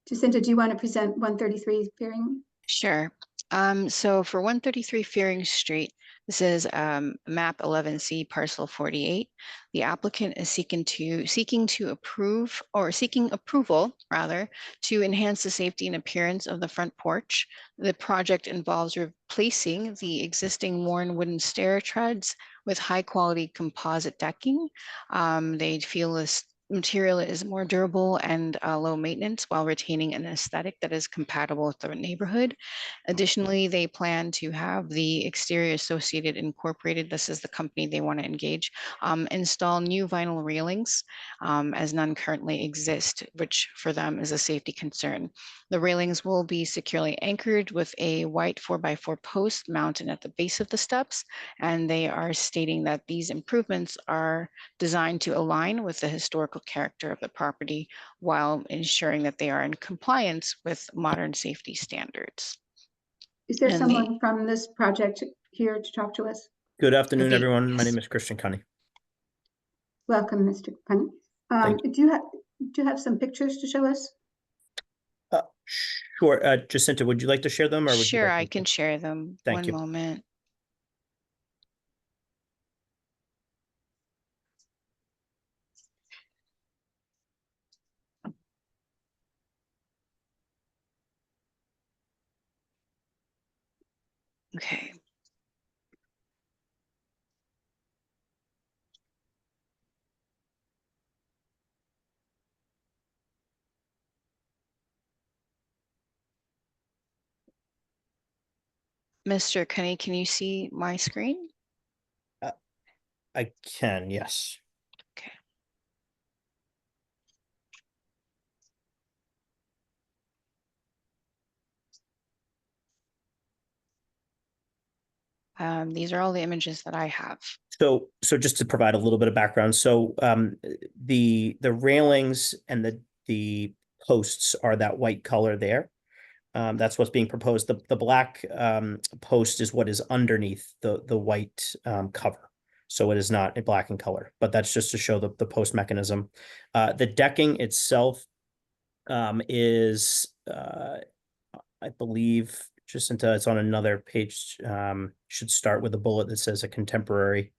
Jacinta, do you want to present 133 Fearing? Sure. So for 133 Fearing Street, this is map 11C parcel 48. The applicant is seeking approval rather to enhance the safety and appearance of the front porch. The project involves replacing the existing worn wooden stair treads with high quality composite decking. They feel this material is more durable and low maintenance while retaining an aesthetic that is compatible with the neighborhood. Additionally, they plan to have the exterior associated incorporated, this is the company they want to engage, install new vinyl railings as none currently exist, which for them is a safety concern. The railings will be securely anchored with a white 4x4 post mounted at the base of the steps, and they are stating that these improvements are designed to align with the historical character of the property while ensuring that they are in compliance with modern safety standards. Is there And someone from this project here to talk to us? Good afternoon, The- everyone. My yes. name is Christian Cunny. Welcome, Mr. Punny. Thank Do you have some pictures to show us? Sure. Jacinta, would you like to share them or would you Sure, like I me to? can share them. Thank One you. moment. Okay. Mr. Kenny, can you see my screen? I can, yes. Okay. These are all the images that I have. So just to provide a little bit of background, so the railings and the posts are that white color there. That's what's being proposed. The black post is what is underneath the white cover. So it is not black in color, but that's just to show the post mechanism. The decking itself is, I believe, Jacinta, it's on another page. Should start with a bullet that says a contemporary.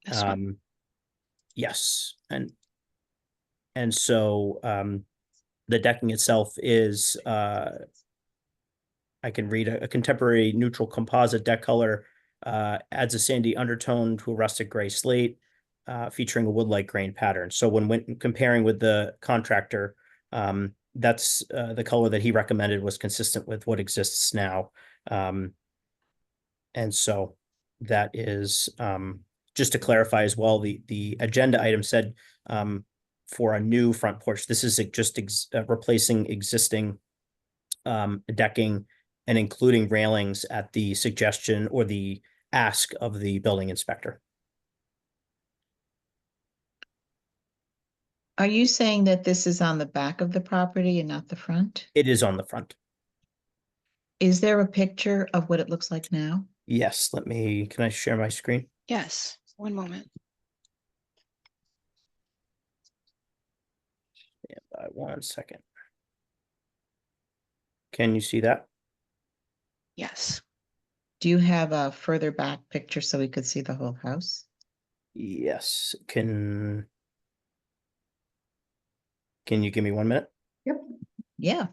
This one. Yes, and so the decking itself is I can read a contemporary neutral composite deck color, adds a sandy undertone to a rustic gray slate, featuring a wood-like grain pattern. So when comparing with the contractor, that's the color that he recommended was consistent with what exists now. And so that is, just to clarify as well, the agenda item said for a new front porch, this is just replacing existing decking and including railings at the suggestion or the ask of the building inspector. Are you saying that this is on the back of the property and not the front? It is on the front. Is there a picture of what it looks like now? Yes, can I share my screen? Yes, one moment. One second. Can you see that? Yes. Do you have a further back picture so we could see the whole house? Yes. Can you give me 1 minute? Yep. Yeah.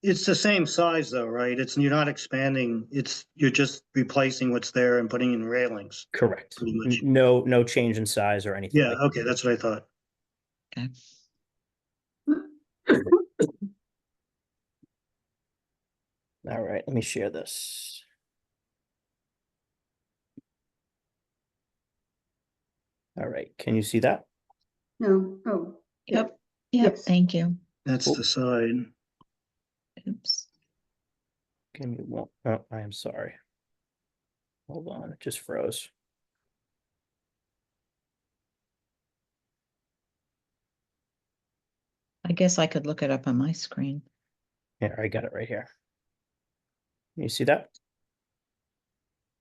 It's the same size though, right? You're not expanding, you're just replacing what's there and putting in railings. Correct. Pretty much. No change in size or anything Yeah, like okay, that's what I thought. Okay. All right, let me share this. All right, can you see that? No, oh, Yep. Yep. Yes. Thank you. That's the side. Oops. Give me one. Oh, I am sorry. Hold on, it just froze. I guess I could look it up on my screen. Here, I got it right here. You see that?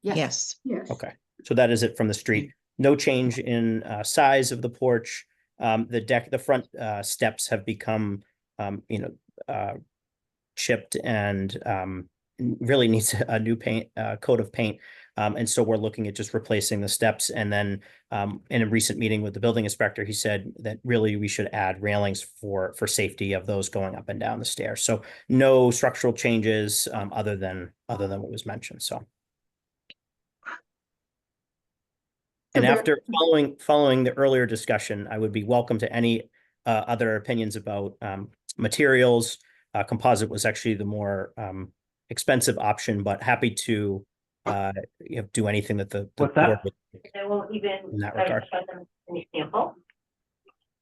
Yes. yes. Okay, so that is it from the street. No change in size of the porch. The front steps have become, chipped and really needs a new paint coat of paint. And so we're looking at just replacing the steps. And then in a recent meeting with the building inspector, he said that really we should add railings for safety of those going up and down the stairs. So no structural changes other than what was mentioned. So. And after following the earlier discussion, I would be welcome to any other opinions about materials. Composite was actually the more expensive option, but happy to do anything that the What's board that? would They won't even in that try to regard. show them any sample.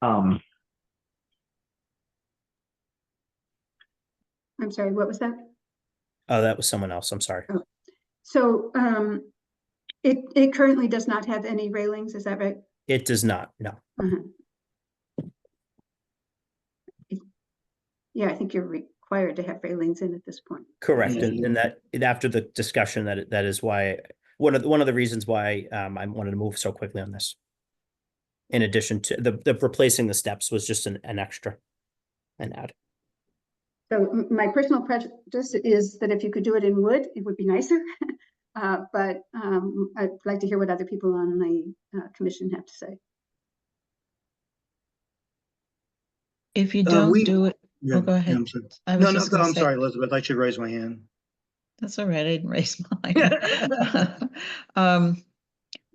Um, I'm sorry, what was that? Oh, that was someone else. I'm sorry. Oh. So it currently does not have any railings, is that right? It does not. No. Yeah, I think you're required to have railings in at this point. Correct. Yeah. And that after the discussion, that is why one of the reasons why I wanted to move so quickly on this. In addition to the replacing the steps was just an extra, an add. So my personal prejudice is that if you could do it in wood, it would be nicer. But I'd like to hear what other people on the commission have to say. If you don't do it, Yeah, go ahead. I'm sorry. I was No, just gonna I'm say- sorry, Elizabeth. I should raise my hand. That's all right. I didn't raise mine.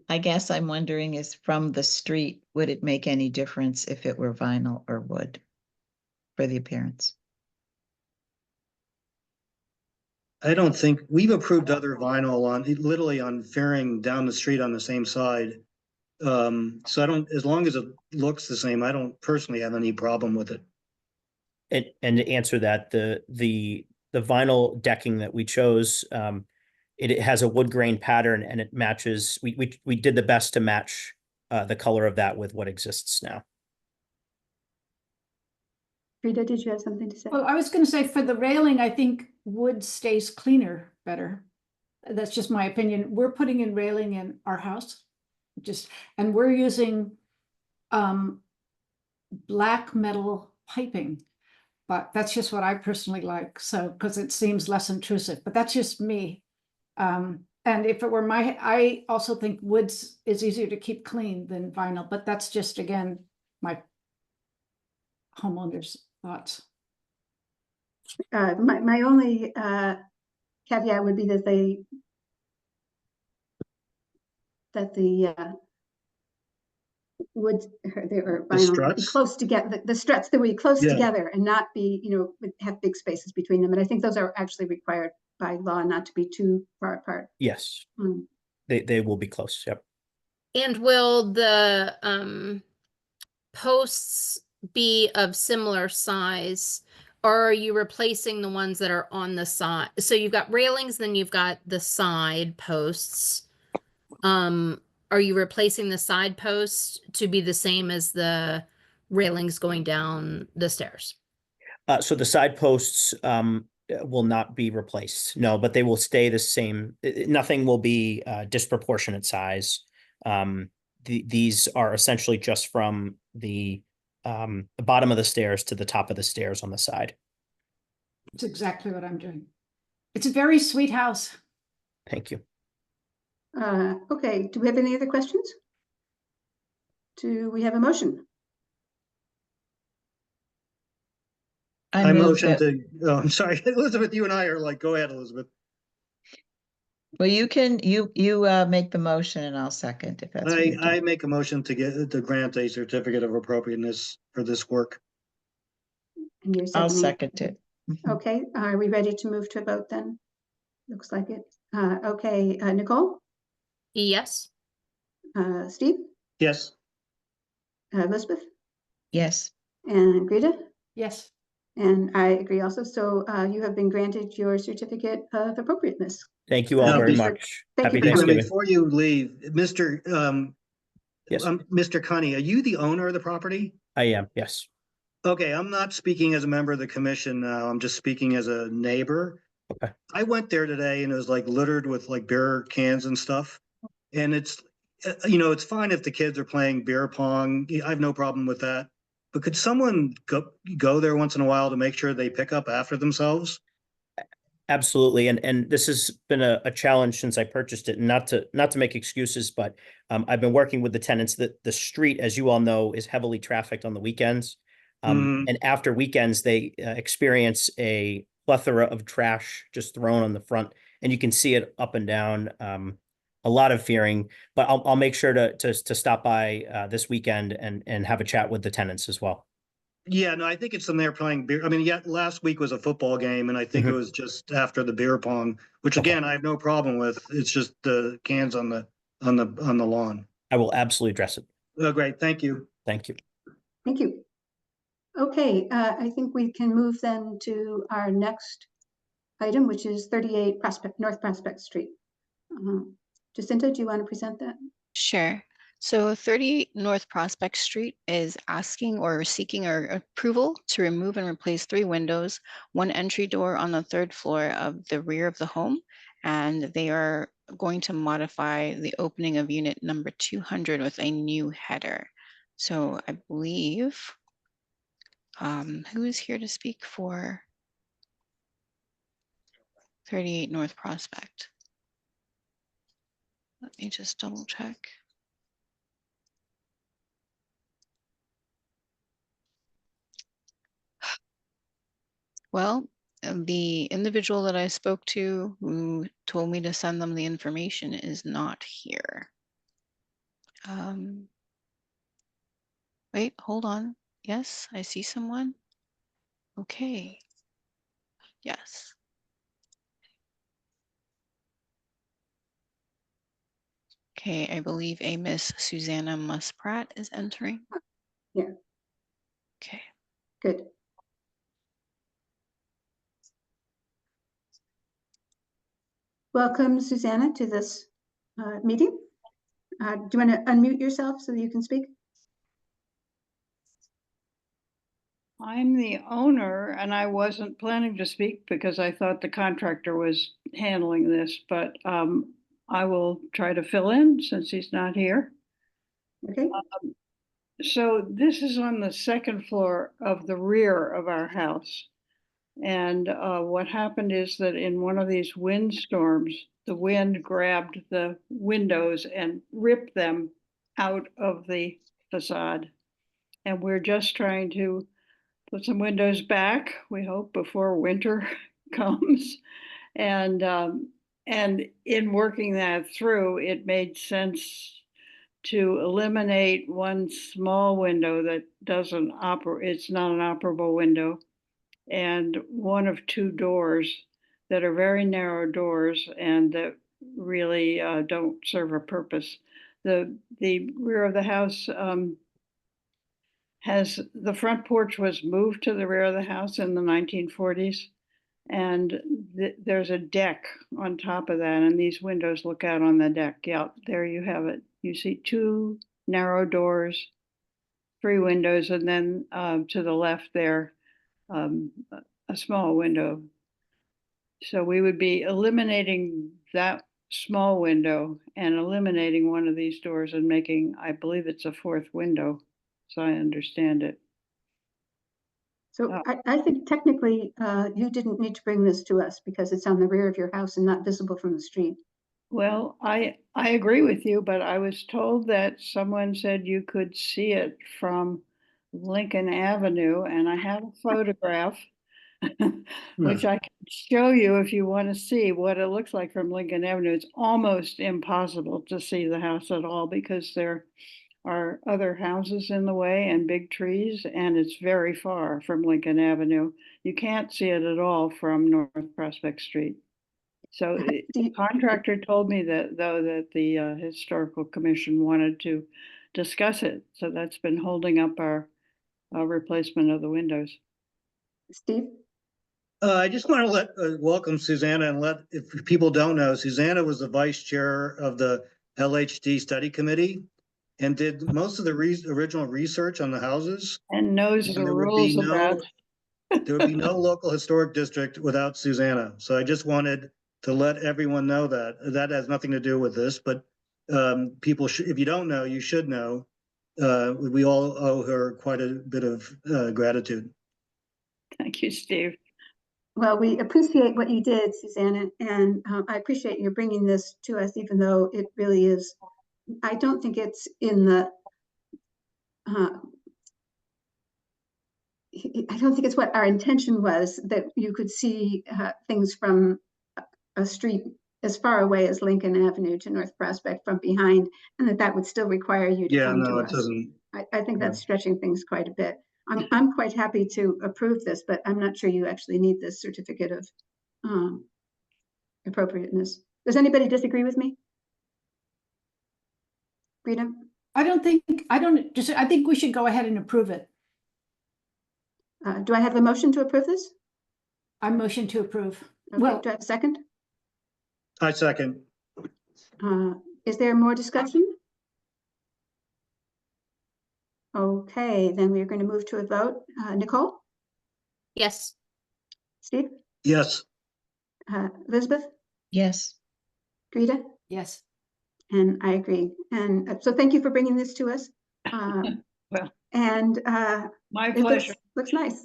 I guess I'm wondering is from the street, would it make any difference if it were vinyl or wood for the appearance? I don't think we've approved other vinyl literally on Fairing down the street on the same side. So I don't, as long as it looks the same, I don't personally have any problem with it. And to answer that, the vinyl decking that we chose, it has a wood grain pattern and it matches. We did the best to match the color of that with what exists now. Frida, did you have something to say? Well, I was going to say for the railing, I think wood stays cleaner better. That's just my opinion. We're putting in railing in our house, and we're using black metal piping, but that's just what I personally like. So, because it seems less intrusive, but that's just me. And if it were I also think woods is easier to keep clean than vinyl, but that's just, again, my homeowner's thoughts. My only caveat would be that the wood or vinyl struts? be close together. The struts that would be close Yeah. together and not be, have big spaces between them. And I think those are actually required by law not to be too far apart. Yes, Mm. they will be close. Yep. And will the posts be of similar size? Or are you replacing the ones that are on the side? So you've got railings, then you've got the side posts. are you replacing the side posts to be the same as the railings going down the stairs? So the side posts will not be replaced. No, but they will stay the same. Nothing will be disproportionate size. These are essentially just from the bottom of the stairs to the top of the stairs on the side. It's exactly what I'm doing. It's a very sweet house. Thank you. Okay, do we have any other questions? Do we have a motion? I move motion that- to, oh, I'm sorry, Elizabeth, you and I are like, go ahead, Elizabeth. Well, you make the motion and I'll second if that's what you're I doing. make a motion to grant a certificate of appropriateness for this work. And you're I'll seconding. second it. Mhm. Okay, are we ready to move to a vote then? Looks like it. Okay, Nicole, Yes. Steve, Yes, Elizabeth, Yes, and Greta, Yes. and I agree also. So you have been granted your certificate of appropriateness. Thank you all Now, very before- much. Thank you Happy for coming. Thanksgiving. before you leave, Mr. Yes, Mr. Cunny, are you the owner of the property? I am. Yes. Okay, I'm not speaking as a member of the commission now. I'm just speaking as a neighbor. Okay. I went there today and it was like littered with like beer cans and stuff. And it's, it's fine if the kids are playing beer pong. I have no problem with that. But could someone go there once in a while to make sure they pick up after themselves? Absolutely. And this has been a challenge since I purchased it. And not to make excuses, but I've been working with the tenants. That the street, as you all know, is heavily trafficked on the weekends. And after weekends, they experience a plethora of trash just thrown on the front, and you can see it up and down. A lot of fearing, but I'll make sure to stop by this weekend and have a chat with the tenants as well. Yeah, no, I think it's them there playing beer. I mean, yeah, last week was a football game, and I think it was just after the beer pong, which Okay. again I have no problem with. It's just the cans on the lawn. I will absolutely address it. Oh, great, thank you. Thank you. Thank you. Okay, I think we can move then to our next item, which is 38 North Prospect Street. Jacinta, do you want to present that? Sure. So 38 North Prospect Street is asking or seeking our approval to remove and replace 3 windows, 1 entry door on the 3rd floor of the rear of the home, and they are going to modify the opening of unit number 200 with a new header. So I believe, who is here to speak for 38 North Prospect? Let me just double check. Well, the individual that I spoke to who told me to send them the information is not here. Wait, hold on. Yes, I see someone. Okay. Yes. Okay, I believe a Miss Susanna Muspratt is entering. Yeah. Okay. Good. Welcome, Susanna, to this meeting. Do you want to unmute yourself so that you can speak? I'm the owner and I wasn't planning to speak because I thought the contractor was handling this, but I will try to fill in since he's not here. Okay. So this is on the 2nd floor of the rear of our house. And what happened is that in one of these windstorms, the wind grabbed the windows and ripped them out of the facade. And we're just trying to put some windows back, we hope, before winter comes. And in working that through, it made sense to eliminate one small window that doesn't operate, it's not an operable window, and one of 2 doors that are very narrow doors and that really don't serve a purpose. The rear of the house has, the front porch was moved to the rear of the house in the 1940s. And there's a deck on top of that, and these windows look out on the deck. Yeah, there you have it. you see two narrow doors, 3 windows, and then to the left there, a small window. So we would be eliminating that small window and eliminating one of these doors and making, I believe it's a 4th window, as I understand it. So I think technically you didn't need to bring this to us because it's on the rear of your house and not visible from the street. Well, I agree with you, but I was told that someone said you could see it from Lincoln Avenue, and I have a photograph, which I can show you if you want to see what it looks like from Lincoln Avenue. It's almost impossible to see the house at all because there are other houses in the way and big trees, and it's very far from Lincoln Avenue. You can't see it at all from North Prospect Street. So the contractor told me that, though, that the Historical Commission wanted to discuss it. So that's been holding up our replacement of the windows. Steve? I just want to welcome Susanna and if people don't know, Susanna was the vice chair of the LHD study committee and did most of the original research on the houses. And knows the rules about. There would be no local historic district without Susanna. So I just wanted to let everyone know that. That has nothing to do with this, but people should, if you don't know, you should know. We all owe her quite a bit of gratitude. Thank you, Steve. Well, we appreciate what you did, Susanna, and I appreciate you bringing this to us, even though it really is, I don't think it's in the, I don't think it's what our intention was, that you could see things from a street as far away as Lincoln Avenue to North Prospect from behind, and that would still require you to come to us. Doesn't. I think that's stretching things quite a bit. I'm quite happy to approve this, but I'm not sure you actually need this certificate of appropriateness. Does anybody disagree with me? Rita? I think we should go ahead and approve it. Do I have a motion to approve this? I motion to approve. Okay, Well, do I have a second? I second. Is there more discussion? Okay, then we're going to move to a vote. Nicole? Yes. Steve? Yes. Elizabeth? Yes. Greta? yes. And I agree. And so thank you for bringing this to us. Well, and my it pleasure. looks nice.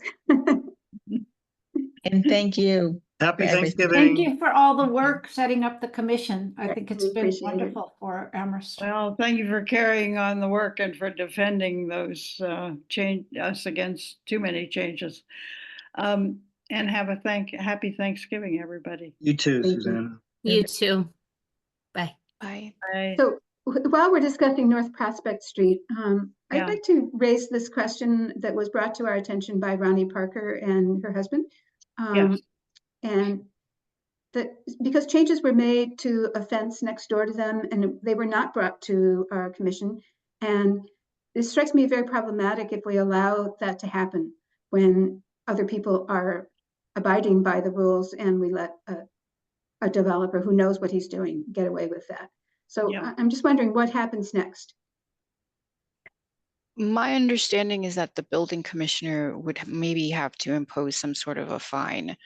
And thank you. Happy for everything. Thanksgiving. Thank you for all the work setting up the commission. I think it's We been appreciate it. wonderful for Amherst. Well, thank you for carrying on the work and for defending those us against too many changes. And have a happy Thanksgiving, everybody. You too, Thank you. Susanna. You too. Bye. Bye. Bye. So while we're discussing North Prospect Street, Yeah. I'd like to raise this question that was brought to our attention by Ronnie Parker and her husband. Yes. And that because changes were made to a fence next door to them and they were not brought to our commission. And it strikes me very problematic if we allow that to happen when other people are abiding by the rules and we let a developer who knows what he's doing get away with that. So Yeah. I'm just wondering what happens next. My understanding is that the building commissioner would maybe have to impose some sort of a fine.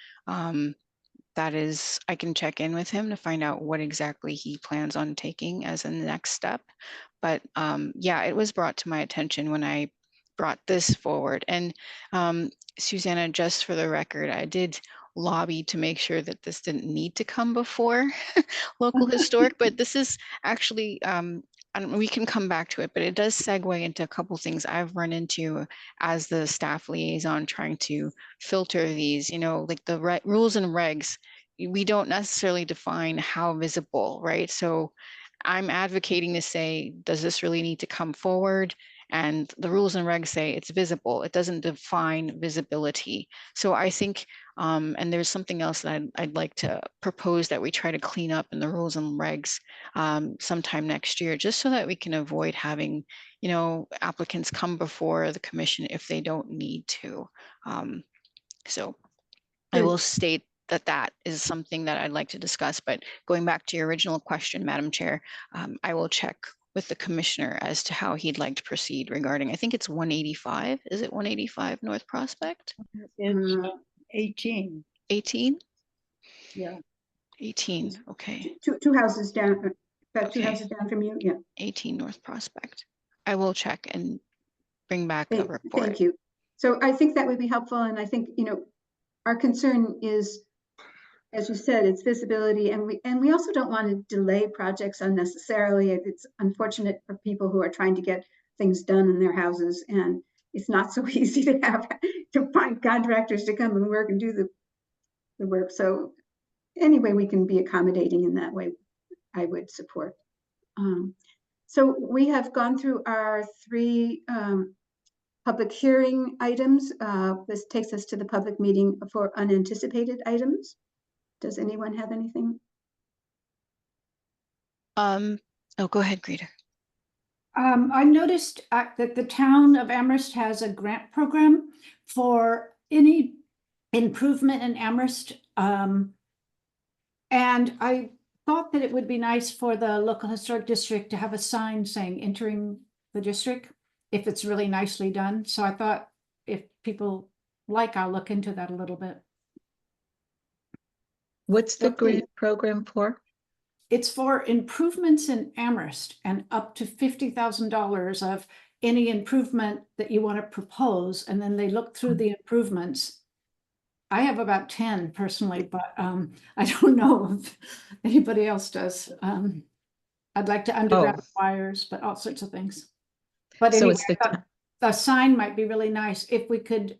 That is, I can check in with him to find out what exactly he plans on taking as a next step. But yeah, it was brought to my attention when I brought this forward. And Susanna, just for the record, I did lobby to make sure that this didn't need to come before local historic, but this is actually, and we can come back to it, but it does segue into a couple things I've run into as the staff liaison trying to filter these, like the rules and regs, we don't necessarily define how visible, right? So I'm advocating to say, does this really need to come forward? And the rules and regs say it's visible. It doesn't define visibility. So I think, and there's something else that I'd like to propose that we try to clean up in the rules and regs sometime next year, just so that we can avoid having, applicants come before the commission if they don't need to. So I will state that is something that I'd like to discuss, but going back to your original question, Madam Chair, I will check with the commissioner as to how he'd like to proceed regarding, I think it's 185. Is it 185 North Prospect? It's Uh, 18. 18? Yeah. 18, okay. Two houses down, about two Okay. houses down from you, yeah. 18 North Prospect. I will check and bring back a report. Thank you. So I think that would be helpful, and I think, our concern is, as you said, it's visibility, and we also don't want to delay projects unnecessarily. It's unfortunate for people who are trying to get things done in their houses, and it's not so easy to find contractors to come and work and do the work. So any way we can be accommodating in that way, I would support. So we have gone through our three public hearing items. This takes us to the public meeting for unanticipated items. Does anyone have anything? Oh, go ahead, Greta. I noticed that the town of Amherst has a grant program for any improvement in Amherst. And I thought that it would be nice for the local historic district to have a sign saying entering the district, if it's really nicely done. So I thought if people like, I'll look into that a little bit. What's the Okay. grant program for? It's for improvements in Amherst and up to $50,000 of any improvement that you want to propose. And then they look through the improvements. I have about 10 personally, but I don't know if anybody else does. I'd like to underground wires, but all sorts of things. But So anyway, it's the I thought the sign might be really nice if we could.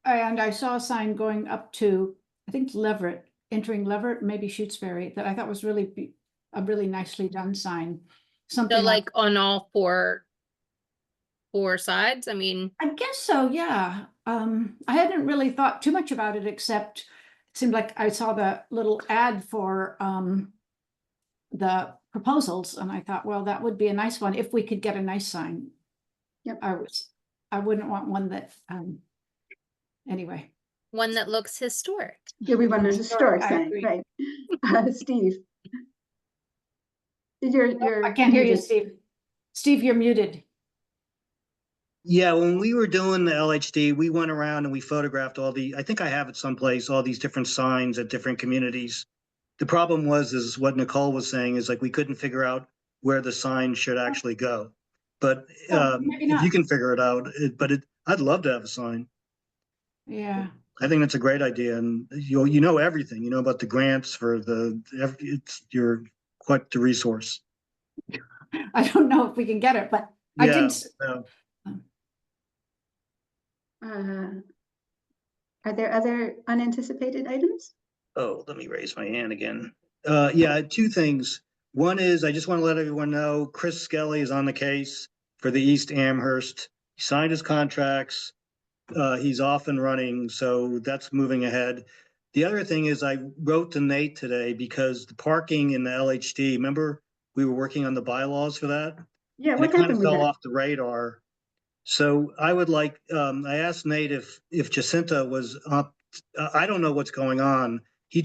And I saw a sign going up to, I think, Leverett, entering Leverett, maybe Shutesbury, that I thought was really a really nicely done sign. Something So like on all four sides, I mean. I guess so, yeah. I hadn't really thought too much about it, except it seemed like I saw the little ad for the proposals, and I thought, well, that would be a nice one if we could get a nice sign. Yep. I wouldn't want one that anyway. One that looks historic. Yeah, we want a historic I sign, agree. right? Steve. You're I can't hear you, muted. Steve. Steve, you're muted. Yeah, when we were doing the LHD, we went around and we photographed I think I have it someplace, all these different signs at different communities. The problem is what Nicole was saying is like we couldn't figure out where the sign should actually go. But Maybe if not. you can figure it out, I'd love to have a sign. Yeah. I think that's a great idea, and you know everything. You know about the grants for you're quite the resource. I don't know if we can get it, but I Yeah. did. Are there other unanticipated items? Oh, let me raise my hand again. Yeah, two things. One is I just want to let everyone know Chris Skelly is on the case for the East Amherst. He signed his contracts. He's off and running, so that's moving ahead. The other thing is I wrote to Nate today because the parking in the LHD, remember we were working on the bylaws for that? Yeah, And what it kind happened of with fell that? off the radar. So I would like, I asked Nate if Jacinta was up. I don't know what's going on. He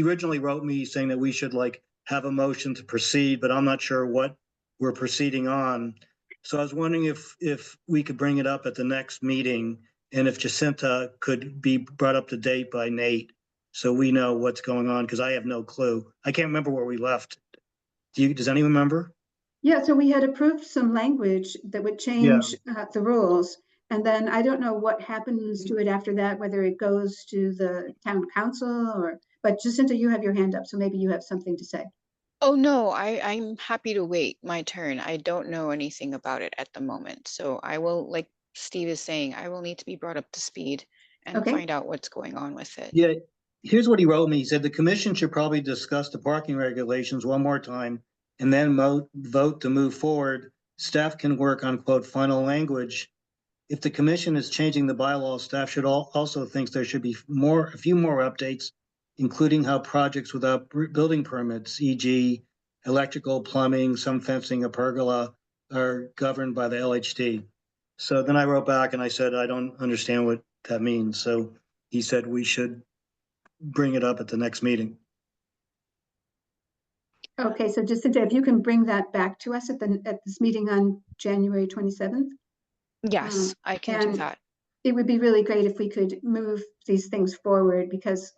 originally wrote me saying that we should like have a motion to proceed, but I'm not sure what we're proceeding on. So I was wondering if we could bring it up at the next meeting and if Jacinta could be brought up to date by Nate so we know what's going on, because I have no clue. I can't remember where we left. Does anyone remember? Yeah, so we had approved some language that would change the rules. And then I don't know what happens to it after that, whether it goes to the town council but Jacinta, you have your hand up, so maybe you have something to say. Oh, no, I'm happy to wait my turn. I don't know anything about it at the moment. So I will, like Steve is saying, I will need to be brought up to speed and Okay. find out what's going on with it. Yeah, here's what he wrote me. He said the commission should probably discuss the parking regulations one more time and then vote to move forward. Staff can work on quote final language. If the commission is changing the bylaws, staff should also think there should be a few more updates, including how projects without building permits, e.g. electrical, plumbing, some fencing, a pergola, are governed by the LHD. So then I wrote back and I said, I don't understand what that means. So he said we should bring it up at the next meeting. Okay, so Jacinta, if you can bring that back to us at this meeting on January 27th. Yes, I can do and that. It would be really great if we could move these things forward because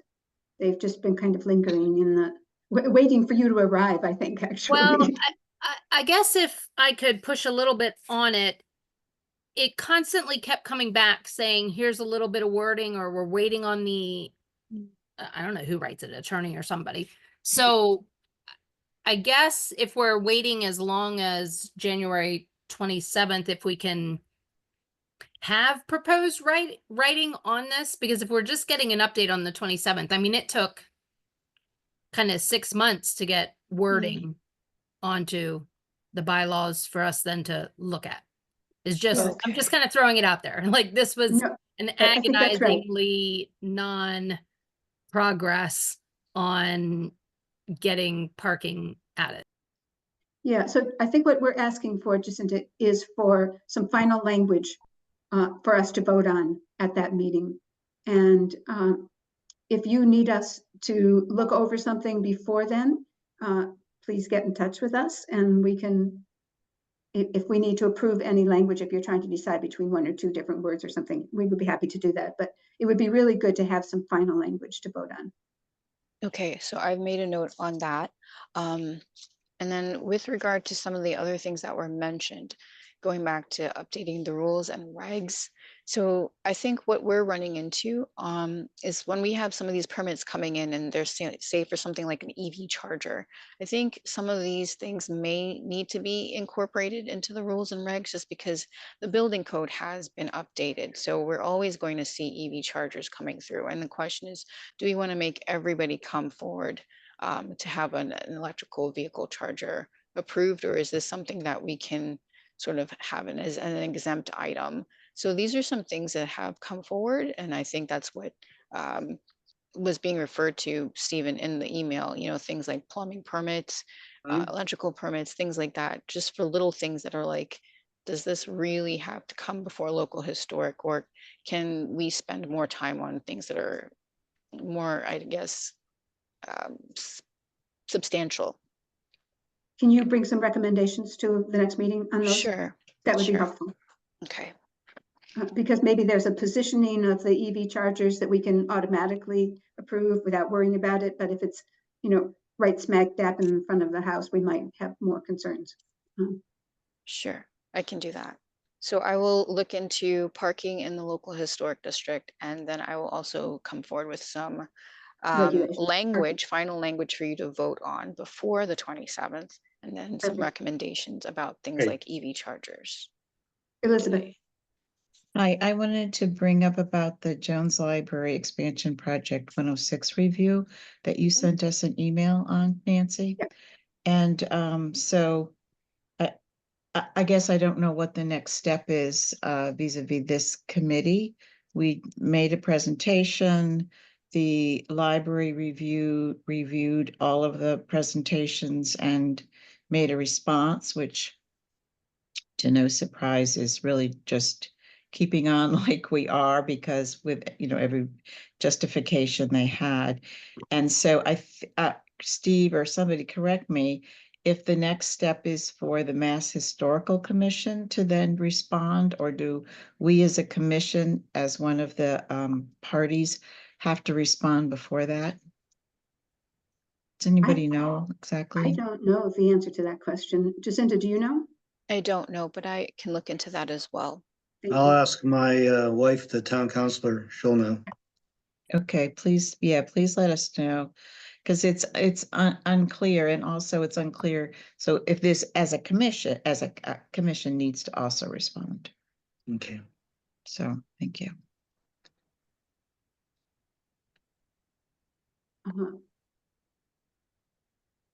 they've just been kind of lingering in the, waiting for you to arrive, I think, actually. Well, I guess if I could push a little bit on it, it constantly kept coming back saying, here's a little bit of wording, or we're waiting on the, I don't know who writes it, attorney or somebody. So I guess if we're waiting as long as January 27th, if we can have proposed writing on this, because if we're just getting an update on the 27th, I mean, it took kind of 6 months to get wording onto the bylaws for us then to look at. It's just, I'm just Okay. kind of throwing it out there. Like, this was No, an I think that's right. agonizingly non-progress on getting parking added. Yeah, so I think what we're asking for, Jacinta, is for some final language for us to vote on at that meeting. And if you need us to look over something before then, please get in touch with us and we can, if we need to approve any language, if you're trying to decide between one or two different words or something, we would be happy to do that. But it would be really good to have some final language to vote on. Okay, so I've made a note on that. And then with regard to some of the other things that were mentioned, going back to updating the rules and regs. So I think what we're running into is when we have some of these permits coming in and they're say for something like an EV charger, I think some of these things may need to be incorporated into the rules and regs just because the building code has been updated. So we're always going to see EV chargers coming through. And the question is, do we want to make everybody come forward to have an electrical vehicle charger approved, or is this something that we can sort of have as an exempt item? So these are some things that have come forward, and I think that's what was being referred to, Stephen, in the email, you know, things like plumbing permits, electrical permits, things like that, just for little things that are like, does this really have to come before local historic, or can we spend more time on things that are more, I guess, substantial? Can you bring some recommendations to the next meeting on those? Sure. That would be Sure. helpful. Okay. Because maybe there's a positioning of the EV chargers that we can automatically approve without worrying about it. But if it's, you know, right smack dab in front of the house, we might have more concerns. Sure, I can do that. So I will look into parking in the local historic district, and then I will also come forward with some Regulations. language, final language for you to vote on before the 27th, and then some Perfect. recommendations about things Great. like EV chargers. Elizabeth. Okay. I wanted to bring up about the Jones Library Expansion Project 106 review that you sent us an email on, Nancy. Yep. And so I guess I don't know what the next step is vis-a-vis this committee. We made a presentation. The library reviewed all of the presentations and made a response, which to no surprise is really just keeping on like we are, because with, you know, every justification they had. And so Steve or somebody correct me, if the next step is for the Mass Historical Commission to then respond, or do we as a commission, as one of the parties, have to respond before that? Does anybody know exactly? I don't know the answer to that question. Jacinta, do you know? I don't know, but I can look into that as well. Thank I'll you. ask my wife, the town councilor. She'll know. Okay, please, yeah, please let us know, because it's unclear, and also it's unclear. So if this as a commission needs to also respond. Okay. So thank you.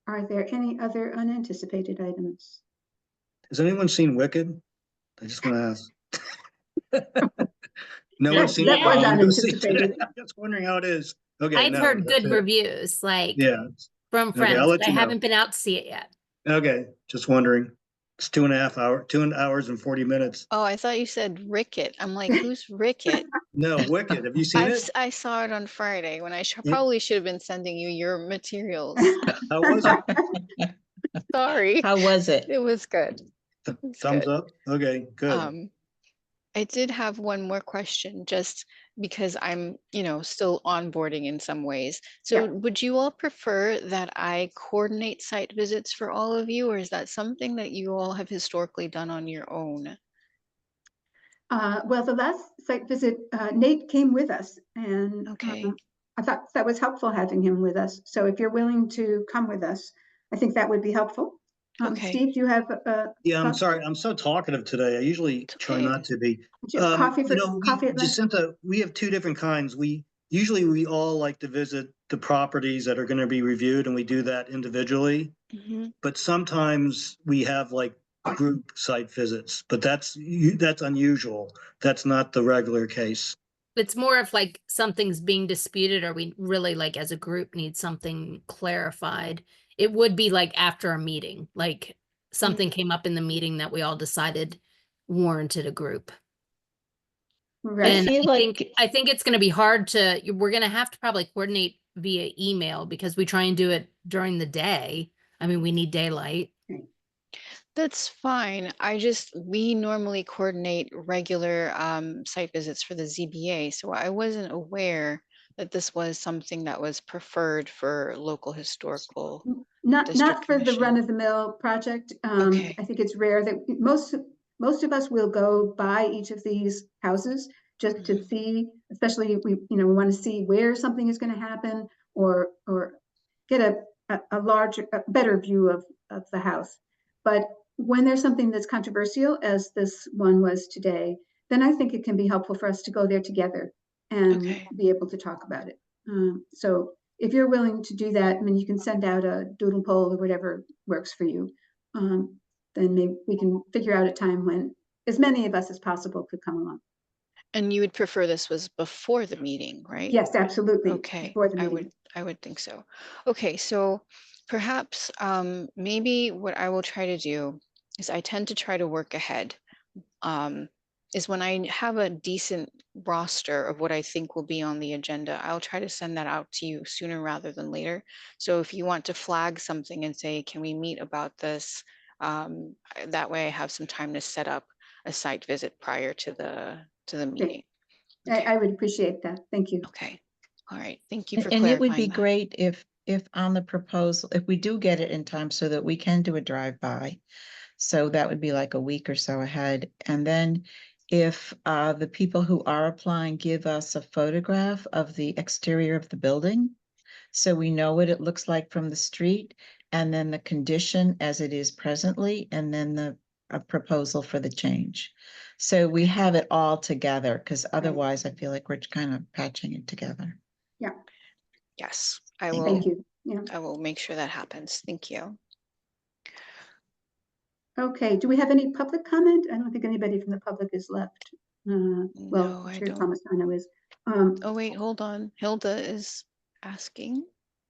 Are there any other unanticipated items? Has anyone seen Wicked? I just want to ask. No one's seen That it. was Oh, I'm gonna see it. unanticipated. I'm just wondering how it is. Okay. I've no, heard that's good it. reviews, like Yeah. from Okay, friends, I'll let but I you know. haven't been out to see it yet. Okay, just wondering. It's 2 hours and 40 minutes. Oh, I thought you said Ricket. I'm like, who's Ricket? No, wicked. Have you seen it? I saw it on Friday when I Yeah. probably should have been sending you your materials. How was it? Sorry. How was it? It was good. It's Thumbs good. up? Okay, good. I did have one more question, just because I'm, still onboarding in some ways. So Yeah. would you all prefer that I coordinate site visits for all of you, or is that something that you all have historically done on your own? Well, the last site visit, Nate came with us, and Okay. I thought that was helpful having him with us. So if you're willing to come with us, I think that would be helpful. Okay. Steve, do you have Yeah, I'm thoughts? sorry. I'm so talkative today. I usually It's try okay. not to be. Coffee for coffee at lunch? Jacinta, we have two different kinds. We all like to visit the properties that are going to be reviewed, and we do that individually. Mhm. But sometimes we have like group site visits, but that's unusual. That's not the regular case. It's more of like something's being disputed or we really like as a group need something clarified. It would be like after a meeting, like something came up in the meeting that we all decided warranted a group. Right. And feel like I think it's going to be hard we're going to have to probably coordinate via email because we try and do it during the day. I mean, we need daylight. That's fine. We normally coordinate regular site visits for the ZBA, so I wasn't aware that this was something that was preferred for local historical Not district for the commission. run-of-the-mill project. Okay. I think it's rare that most of us will go by each of these houses just to see, especially we want to see where something is going to happen or get a better view of the house. But when there's something that's controversial, as this one was today, then I think it can be helpful for us to go there together and Okay. be able to talk about it. So if you're willing to do that, I mean, you can send out a doodle poll or whatever works for you. Then maybe we can figure out a time when as many of us as possible could come along. And you would prefer this was before the meeting, right? Yes, absolutely. Okay, Before the meeting. I would think so. Okay, so perhaps maybe what I will try to do is I tend to try to work ahead. Is when I have a decent roster of what I think will be on the agenda, I'll try to send that out to you sooner rather than later. So if you want to flag something and say, can we meet about this? That way I have some time to set up a site visit prior to the meeting. Okay. I would appreciate that. Thank you. Okay. All right. Thank you for and it would be clarifying that. great if on the proposal, if we do get it in time so that we can do a drive-by. So that would be like a week or so ahead. And then if the people who are applying give us a photograph of the exterior of the building, so we know what it looks like from the street, and then the condition as it is presently, and then a proposal for the change. So we have it all together, because otherwise I feel like we're kind of patching it together. Yeah. Yes, I Thank will. Thank you. Yeah. I will make sure that happens. Thank you. Okay. Do we have any public comment? I don't think anybody from the public is left. No, Well, I sure, don't. Thomas, I know is. Oh, wait, hold on. Hilda is asking.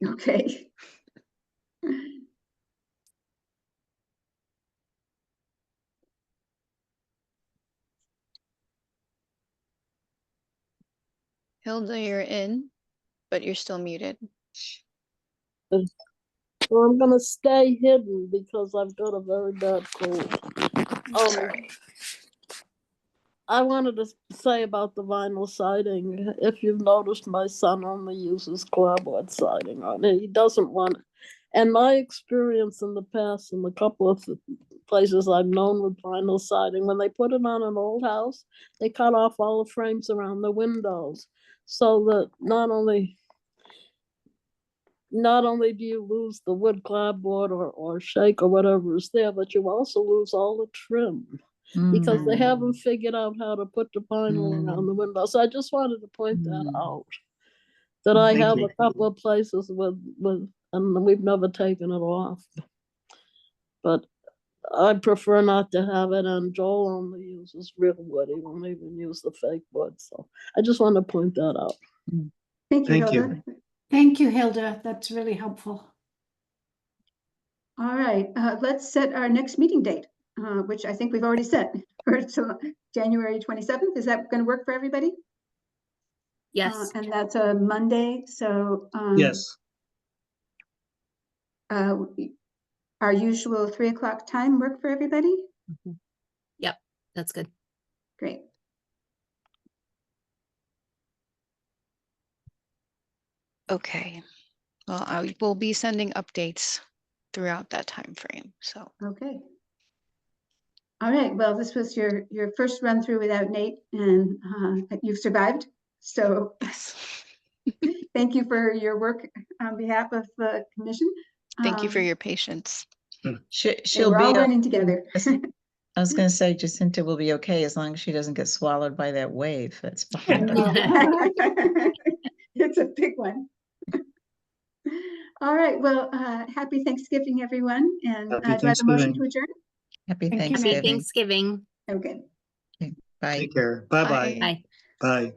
Okay. Hilda, you're in, but you're still muted. So I'm gonna stay hidden because I've got a very bad cold. Sorry. I wanted to say about the vinyl siding. If you've noticed, my son only uses clapboard siding on it. He doesn't want it. And my experience in the past, in a couple of places I've known with vinyl siding, when they put it on an old house, they cut off all the frames around the windows, so that not only do you lose the wood clapboard or shake or whatever is there, but you also lose all the trim because they haven't figured out how to put the vinyl around the window. So I just wanted to point that out. That I Thank have you. a couple of places with and we've never taken it off. But I prefer not to have it, and Joel only uses real wood. He won't even use the fake wood. So I just want to point that out. Thank you, Thank you. Hilda. Thank you, Hilda. That's really helpful. All right, let's set our next meeting date, which I think we've already set for January 27th. Is that going to work for everybody? Yes. And that's a Monday, so. Yes, Our usual 3 o'clock time work for everybody? Yep, that's good. Great. Okay. Well, I will be sending updates throughout that time frame. So Okay. All right, well, this was your first run through without Nate, and you've survived. So yes. thank you for your work on behalf of the commission. Thank you for your patience. She'll we're be, all o- learning together. I was gonna say Jacinta will be okay as long as she doesn't get swallowed by that wave that's behind her. It's a big one. All right, well, happy Thanksgiving, everyone, and Happy do I have a motion Thanksgiving. to adjourn? Happy Thank you, Happy Thanksgiving. Thanksgiving. Okay. Bye. Take care. Bye-bye. Bye. Bye. Bye.